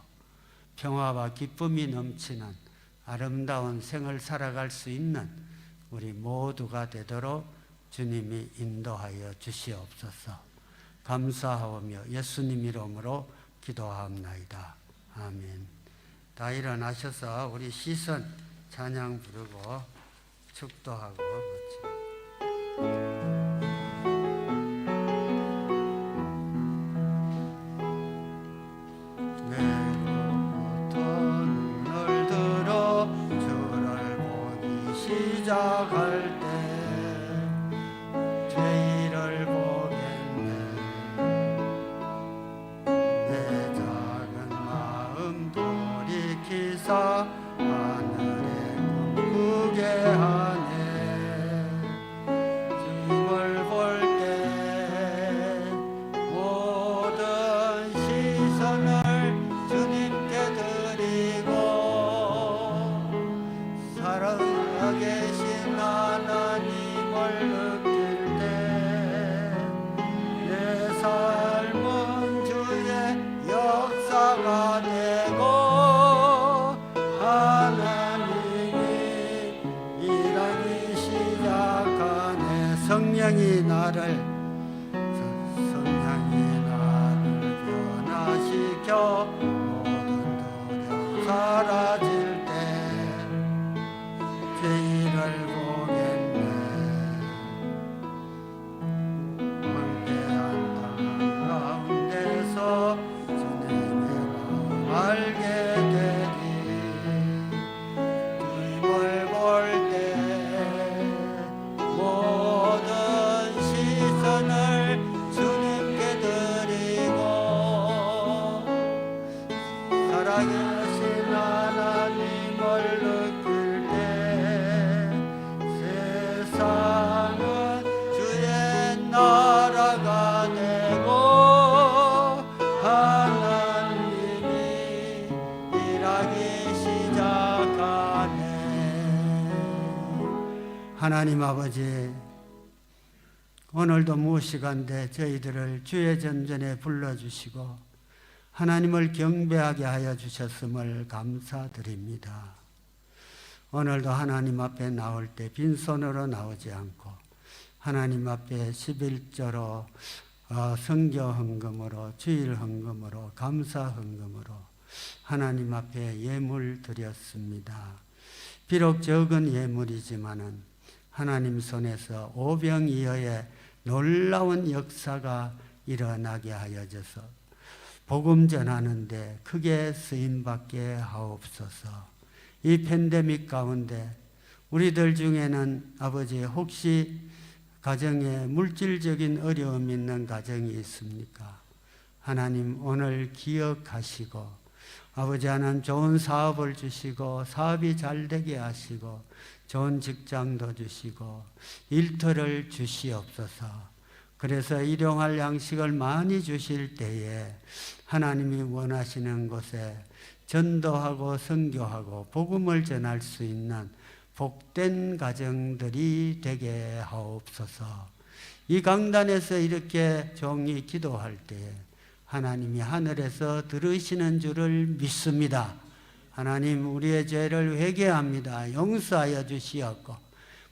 평화와 기쁨이 넘치는 아름다운 생을 살아갈 수 있는 우리 모두가 되도록 주님이 인도하여 주시옵소서. 감사하오며 예수님 이름으로 기도하옵나이다. 아멘. 다 일어나셔서 우리 시선 찬양 부르고 축도하고 내로부터 눈을 들어 주를 보기 시작할 때 죄를 보겠네. 내 작은 마음 돌이키사 하늘에 꿈꾸게 하네. 주님을 볼 때 모든 시선을 주님께 드리고 살아계신 하나님을 느낄 때 내 삶은 주의 역사가 되고 하나님이 일하기 시작하네. 성령이 나를 변화시켜 모든 두려움 사라질 때 죄를 보겠네. 황폐한 땅 가운데서 주님의 마음 알게 되리. 주님을 볼 때 모든 시선을 주님께 드리고 살아계신 하나님을 느낄 때 세상은 주의 나라가 되고 하나님이 일하기 시작하네. 하나님 아버지, 오늘도 무시간대 저희들을 주의 전전에 불러주시고 하나님을 경배하게 하여 주셨음을 감사드립니다. 오늘도 하나님 앞에 나올 때 빈손으로 나오지 않고 하나님 앞에 11조로 성교 헌금으로 주일 헌금으로 감사 헌금으로 하나님 앞에 예물 드렸습니다. 비록 적은 예물이지만은 하나님 손에서 오병이어의 놀라운 역사가 일어나게 하여져서 복음 전하는데 크게 쓰임받게 하옵소서. 이 팬데믹 가운데 우리들 중에는 아버지 혹시 가정에 물질적인 어려움 있는 가정이 있습니까? 하나님 오늘 기억하시고 아버지 하나님 좋은 사업을 주시고 사업이 잘 되게 하시고 좋은 직장도 주시고 일터를 주시옵소서. 그래서 일용할 양식을 많이 주실 때에 하나님이 원하시는 곳에 전도하고 선교하고 복음을 전할 수 있는 복된 가정들이 되게 하옵소서. 이 강단에서 이렇게 종이 기도할 때에 하나님이 하늘에서 들으시는 줄을 믿습니다. 하나님 우리의 죄를 회개합니다. 용서하여 주시옵고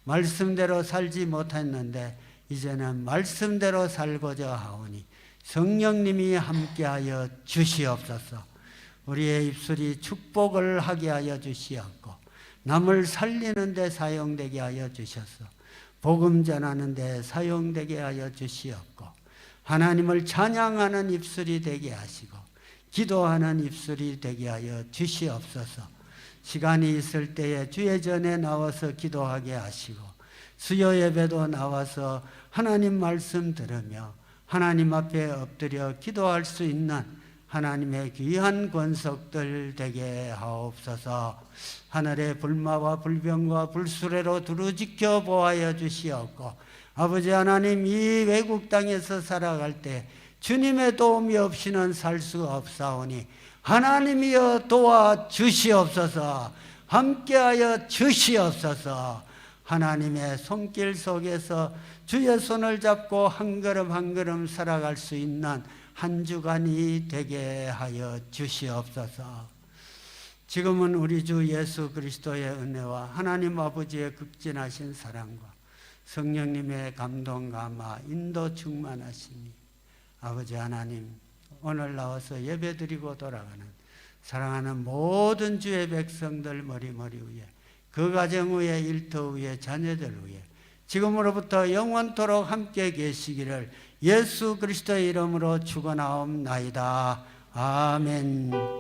말씀대로 살지 못했는데 이제는 말씀대로 살고자 하오니 성령님이 함께하여 주시옵소서. 우리의 입술이 축복을 하게 하여 주시옵고 남을 살리는 데 사용되게 하여 주셔서 복음 전하는 데 사용되게 하여 주시옵고 하나님을 찬양하는 입술이 되게 하시고 기도하는 입술이 되게 하여 주시옵소서. 시간이 있을 때에 주의 전에 나와서 기도하게 하시고 수요 예배도 나와서 하나님 말씀 들으며 하나님 앞에 엎드려 기도할 수 있는 하나님의 귀한 권속들 되게 하옵소서. 하늘의 불마와 불병과 불수레로 두루지켜 보아여 주시옵고 아버지 하나님 이 외국 땅에서 살아갈 때 주님의 도움이 없이는 살 수 없사오니 하나님이여 도와주시옵소서. 함께하여 주시옵소서. 하나님의 손길 속에서 주의 손을 잡고 한 걸음 한 걸음 살아갈 수 있는 한 주간이 되게 하여 주시옵소서. 지금은 우리 주 예수 그리스도의 은혜와 하나님 아버지의 극진하신 사랑과 성령님의 감동 감화 인도 충만하심이 아버지 하나님, 오늘 나와서 예배드리고 돌아가는 사랑하는 모든 주의 백성들 머리머리 위에, 그 가정 위에, 일터 위에, 자녀들 위에 지금으로부터 영원토록 함께 계시기를 예수 그리스도의 이름으로 축원하옵나이다. 아멘.